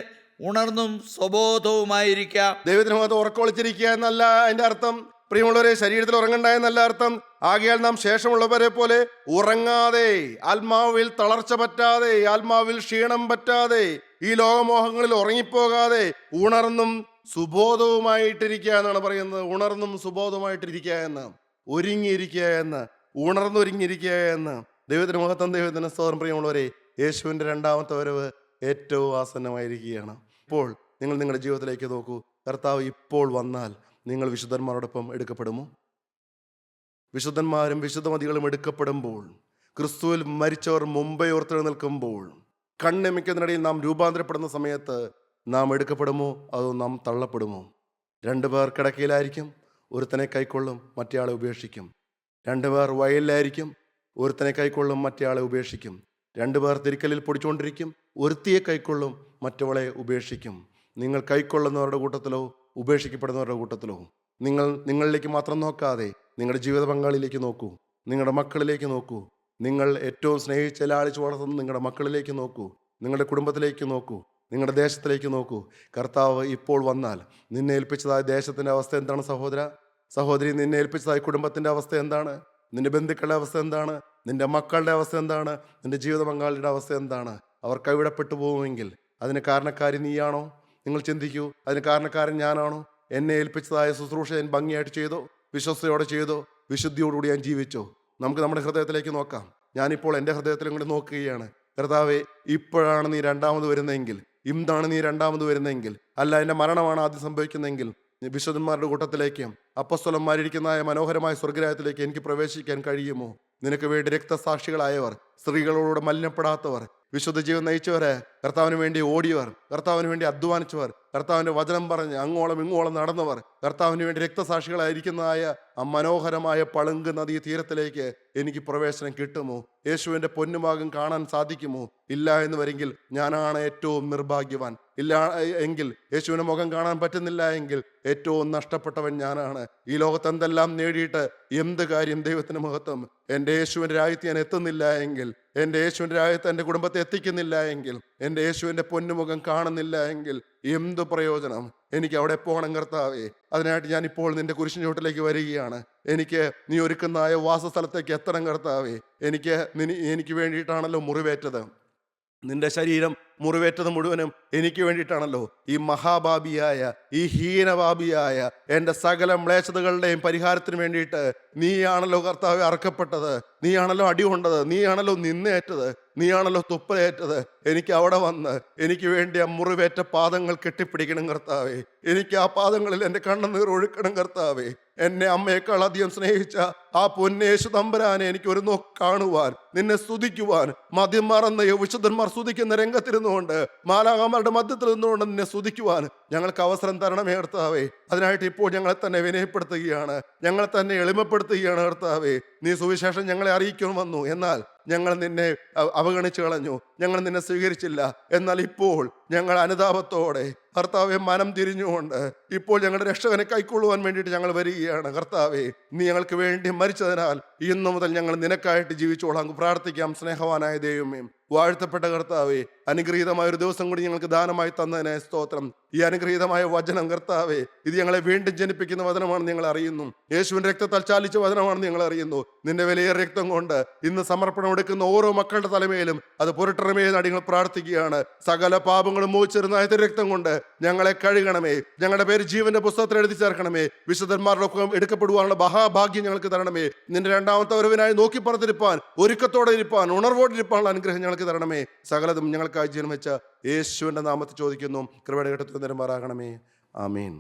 ഉണർന്നും സ്വബോധവുമായിരിക്കാം. ദൈവത്തിന് മാത്രം ഉറക്കൊളിച്ചിരിക്കുക എന്നല്ല അതിന്റെ അർത്ഥം. പ്രിയമുള്ളവരെ, ശരീരത്തിൽ ഉറങ്ങണ്ട എന്നല്ല അർത്ഥം. ആകയാൽ നാം ശേഷമുള്ളവരെ പോലെ ഉറങ്ങാതെ, ആത്മാവിൽ തളർച്ച പറ്റാതെ, ആത്മാവിൽ ക്ഷീണം പറ്റാതെ, ഈ ലോകമോഹങ്ങളിൽ ഉറങ്ങിപ്പോകാതെ ഉണർന്നും സുബോധവുമായിട്ടിരിക്കുക എന്നാണ് പറയുന്നത്. ഉണർന്നും സുബോധവുമായിട്ടിരിക്കുക എന്ന്, ഒരുങ്ങിയിരിക്കുക എന്ന്, ഉണർന്നൊരുങ്ങിയിരിക്കുക എന്ന്. ദൈവത്തിന് മഹത്വം, ദൈവത്തിന് സ്തോത്രം. പ്രിയമുള്ളവരെ, യേശുവിന്റെ 2ാമത്തെ വരവ് ഏറ്റവും ആസന്നമായിരിക്കുകയാണ്. ഇപ്പോൾ നിങ്ങൾ നിങ്ങളുടെ ജീവിതത്തിലേക്ക് നോക്കൂ. കർത്താവ് ഇപ്പോൾ വന്നാൽ നിങ്ങൾ വിശുദ്ധന്മാരോടൊപ്പം എടുക്കപ്പെടുമോ? വിശുദ്ധന്മാരും വിശുദ്ധമതികളും എടുക്കപ്പെടുമ്പോൾ, ക്രിസ്തുവിൽ മരിച്ചവർ മുമ്പേ ഓർത്തെഴുന്നേൽക്കുമ്പോൾ, കണ്ണെമിക്കുന്നതിനിടയിൽ നാം രൂപാന്തരപ്പെടുന്ന സമയത്ത് നാം എടുക്കപ്പെടുമോ അതോ നാം തള്ളപ്പെടുമോ? 2 പേർ കിടക്കയിലായിരിക്കും, ഒരുത്തനെ കൈക്കൊള്ളും, മറ്റേയാളെ ഉപേക്ഷിക്കും. 2 പേർ വയലിലായിരിക്കും, ഒരുത്തനെ കൈക്കൊള്ളും, മറ്റേയാളെ ഉപേക്ഷിക്കും. 2 പേർ തിരിക്കലിൽ പൊടിച്ചുകൊണ്ടിരിക്കും, ഒരുത്തിയെ കൈക്കൊള്ളും, മറ്റവളെ ഉപേക്ഷിക്കും. നിങ്ങൾ കൈക്കൊള്ളുന്നവരുടെ കൂട്ടത്തിലോ ഉപേക്ഷിക്കപ്പെടുന്നവരുടെ കൂട്ടത്തിലോ? നിങ്ങളിലേക്ക് മാത്രം നോക്കാതെ നിങ്ങളുടെ ജീവിത പങ്കാളിയിലേക്ക് നോക്കൂ, നിങ്ങളുടെ മക്കളിലേക്ക് നോക്കൂ, നിങ്ങൾ ഏറ്റവും സ്നേഹിച്ച് ലാളിച്ച് വളർത്തുന്ന നിങ്ങളുടെ മക്കളിലേക്ക് നോക്കൂ, നിങ്ങളുടെ കുടുംബത്തിലേക്ക് നോക്കൂ, നിങ്ങളുടെ ദേശത്തിലേക്ക് നോക്കൂ. കർത്താവ് ഇപ്പോൾ വന്നാൽ നിന്നെ ഏൽപ്പിച്ചതായ ദേശത്തിൻ്റെ അവസ്ഥ എന്താണ് സഹോദര? സഹോദരി, നിന്നെ ഏൽപ്പിച്ചതായ കുടുംബത്തിൻ്റെ അവസ്ഥ എന്താണ്? നിന്റെ ബന്ധുക്കളുടെ അവസ്ഥ എന്താണ്? നിന്റെ മക്കളുടെ അവസ്ഥ എന്താണ്? നിന്റെ ജീവിത പങ്കാളിയുടെ അവസ്ഥ എന്താണ്? അവർ കൈവിടപ്പെട്ടു പോകുമെങ്കിൽ അതിന് കാരണക്കാരി നീയാണോ? നിങ്ങൾ ചിന്തിക്കൂ, അതിന് കാരണക്കാരൻ ഞാനാണോ? എന്നെ ഏൽപ്പിച്ചതായ ശുശ്രൂഷ ഞാൻ ഭംഗിയായിട്ട് ചെയ്തോ? വിശ്വസ്തയോടെ ചെയ്തോ? വിശുദ്ധിയോടുകൂടി ഞാൻ ജീവിച്ചോ? നമുക്ക് നമ്മുടെ ഹൃദയത്തിലേക്ക് നോക്കാം. ഞാനിപ്പോൾ എൻ്റെ ഹൃദയത്തിലും കൂടി നോക്കുകയാണ്. കർത്താവേ, ഇപ്പോഴാണ് നീ രണ്ടാമത് വരുന്നതെങ്കിൽ, ഇന്നാണ് നീ രണ്ടാമത് വരുന്നതെങ്കിൽ, അല്ല എൻ്റെ മരണമാണ് ആദ്യം സംഭവിക്കുന്നതെങ്കിൽ, വിശുദ്ധന്മാരുടെ കൂട്ടത്തിലേക്ക്, അപ്പസ്തലന്മാരിരിക്കുന്നതായ മനോഹരമായ സ്വർഗരാജ്യത്തിലേക്ക് എനിക്ക് പ്രവേശിക്കാൻ കഴിയുമോ? നിനക്ക് വേണ്ടി രക്തസാക്ഷികളായവർ, സ്ത്രീകളോട് മലിനപ്പെടാത്തവർ, വിശുദ്ധ ജീവൻ നയിച്ചവരെ, കർത്താവിന് വേണ്ടി ഓടിയവർ, കർത്താവിന് വേണ്ടി അധ്വാനിച്ചവർ, കർത്താവിൻ്റെ വചനം പറഞ്ഞ് അങ്ങോളം ഇങ്ങോളം നടന്നവർ, കർത്താവിന് വേണ്ടി രക്തസാക്ഷികളായിരിക്കുന്നതായ ആ മനോഹരമായ പളുങ്ക് നദീ തീരത്തിലേക്ക് എനിക്ക് പ്രവേശനം കിട്ടുമോ? യേശുവിൻ്റെ പൊന്നുഭാഗം കാണാൻ സാധിക്കുമോ? ഇല്ല എന്ന് വരെങ്കിൽ ഞാനാണ് ഏറ്റവും നിർഭാഗ്യവാൻ. ഇല്ല എങ്കിൽ, യേശുവിൻ്റെ മുഖം കാണാൻ പറ്റുന്നില്ല എങ്കിൽ ഏറ്റവും നഷ്ടപ്പെട്ടവൻ ഞാനാണ്. ഈ ലോകത്ത് എന്തെല്ലാം നേടിയിട്ട് എന്ത് കാര്യം? ദൈവത്തിന് മഹത്വം. എൻ്റെ യേശുവിൻ്റെ രാജ്യത്ത് ഞാൻ എത്തുന്നില്ല എങ്കിൽ, എൻ്റെ യേശുവിൻ്റെ രാജ്യത്ത് എൻ്റെ കുടുംബത്തെ എത്തിക്കുന്നില്ല എങ്കിൽ, എൻ്റെ യേശുവിൻ്റെ പൊന്നുമുഖം കാണുന്നില്ല എങ്കിൽ എന്തു പ്രയോജനം? എനിക്ക് അവിടെ പോകണം കർത്താവേ. അതിനായിട്ട് ഞാൻ ഇപ്പോൾ നിന്റെ കുരിശിൻ ചോട്ടിലേക്ക് വരികയാണ്. എനിക്ക് നീ ഒരുക്കുന്നതായ വാസസ്ഥലത്തേക്ക് എത്തണം കർത്താവേ. എനിക്ക് വേണ്ടിയിട്ടാണല്ലോ മുറിവേറ്റത്. നിന്റെ ശരീരം മുറിവേറ്റത് മുഴുവനും എനിക്ക് വേണ്ടിയിട്ടാണല്ലോ. ഈ മഹാഭാപിയായ, ഈ ഹീനഭാപിയായ എൻ്റെ സകല മ്ലേച്ഛതകളുടെയും പരിഹാരത്തിന് വേണ്ടിയിട്ട് നീയാണല്ലോ കർത്താവെ അറക്കപ്പെട്ടത്. നീയാണല്ലോ അടി കൊണ്ടത്, നീയാണല്ലോ നിന്നേറ്റത്, നീയാണല്ലോ തുപ്പലേറ്റത്. എനിക്ക് അവിടെ വന്ന് എനിക്ക് വേണ്ടി ആ മുറിവേറ്റ പാദങ്ങൾ കെട്ടിപ്പിടിക്കണം കർത്താവേ. എനിക്ക് ആ പാദങ്ങളിൽ എൻ്റെ കണ്ണുനീർ ഒഴുക്കണം കർത്താവേ. എന്നെ അമ്മയേക്കാൾ അധികം സ്നേഹിച്ച ആ പൊന്നേശു തമ്പുരാനെ എനിക്ക് ഒരു നോക്ക് കാണുവാൻ, നിന്നെ സ്തുതിക്കുവാൻ, മദ്യന്മാർ എന്ന വിശുദ്ധന്മാർ സ്തുതിക്കുന്ന രംഗത്തിരുന്നുകൊണ്ട്, മാലാഖമാരുടെ മധ്യത്തിൽ നിന്നുകൊണ്ട് നിന്നെ സ്തുതിക്കുവാൻ ഞങ്ങൾക്ക് അവസരം തരണമേ കർത്താവേ. അതിനായിട്ട് ഇപ്പോൾ ഞങ്ങളെ തന്നെ വിനയപ്പെടുത്തുകയാണ്, ഞങ്ങളെ തന്നെ എളിമപ്പെടുത്തുകയാണ് കർത്താവേ. നീ സുവിശേഷം ഞങ്ങളെ അറിയിക്കണം വന്നു, എന്നാൽ ഞങ്ങൾ നിന്നെ അവഗണിച്ചു കളഞ്ഞു, ഞങ്ങൾ നിന്നെ സ്വീകരിച്ചില്ല. എന്നാൽ ഇപ്പോൾ ഞങ്ങൾ അനുതാപത്തോടെ കർത്താവെ മനം തിരിഞ്ഞുകൊണ്ട് ഇപ്പോൾ ഞങ്ങളുടെ രക്ഷകനെ കൈക്കൊള്ളുവാൻ വേണ്ടിയിട്ട് ഞങ്ങൾ വരികയാണ് കർത്താവെ. നീ ഞങ്ങൾക്ക് വേണ്ടി മരിച്ചതിനാൽ ഇന്നു മുതൽ ഞങ്ങൾ നിനക്കായിട്ട് ജീവിച്ചോളാം. പ്രാർത്ഥിക്കാം. സ്നേഹവാനായ ദൈവമേ, വാഴ്ത്തപ്പെട്ട കർത്താവെ, അനുഗ്രഹീതമായ ഒരു ദിവസം കൂടി ഞങ്ങൾക്ക് ദാനമായി തന്നതിനെ സ്തോത്രം. ഈ അനുഗ്രഹീതമായ വചനം കർത്താവെ, ഇത് ഞങ്ങളെ വീണ്ടും ജനിപ്പിക്കുന്ന വചനമാണെന്ന് ഞങ്ങൾ അറിയുന്നു. യേശുവിന്റെ രക്തത്താൽ ചാലിച്ച വചനമാണെന്ന് ഞങ്ങൾ അറിയുന്നു. നിന്റെ വിലയേറിയ രക്തം കൊണ്ട് ഇന്ന് സമർപ്പണം എടുക്കുന്ന ഓരോ മക്കളുടെ തലമേലും അത് പുരട്ടണമേ എന്ന് ഞങ്ങൾ പ്രാർത്ഥിക്കുകയാണ്. സകല പാപങ്ങളും മോചിച്ചിരുന്ന രക്തം കൊണ്ട് ഞങ്ങളെ കഴുകണമേ. ഞങ്ങളുടെ പേര് ജീവന്റെ പുസ്തകത്തിൽ എഴുതി ചേർക്കണമേ. വിശുദ്ധന്മാരുടെ ഒപ്പം എടുക്കപ്പെടുവാനുള്ള മഹാഭാഗ്യം ഞങ്ങൾക്ക് തരണമേ. നിന്റെ രണ്ടാമത്തെ വരവിനായി നോക്കി പറത്തിരിപ്പാൻ, ഒരുക്കത്തോടെ ഇരിപ്പാൻ, ഉണർവോടിരിപ്പാനുള്ള അനുഗ്രഹം ഞങ്ങൾക്ക് തരണമേ. സകലതും ഞങ്ങൾക്കായി ജന്മിച്ച യേശുവിന്റെ നാമത്തിൽ ചോദിക്കുന്നു. കൃപയുടെ ഘട്ടത്തിൽ നിരമാറാകണമേ. ആമീൻ.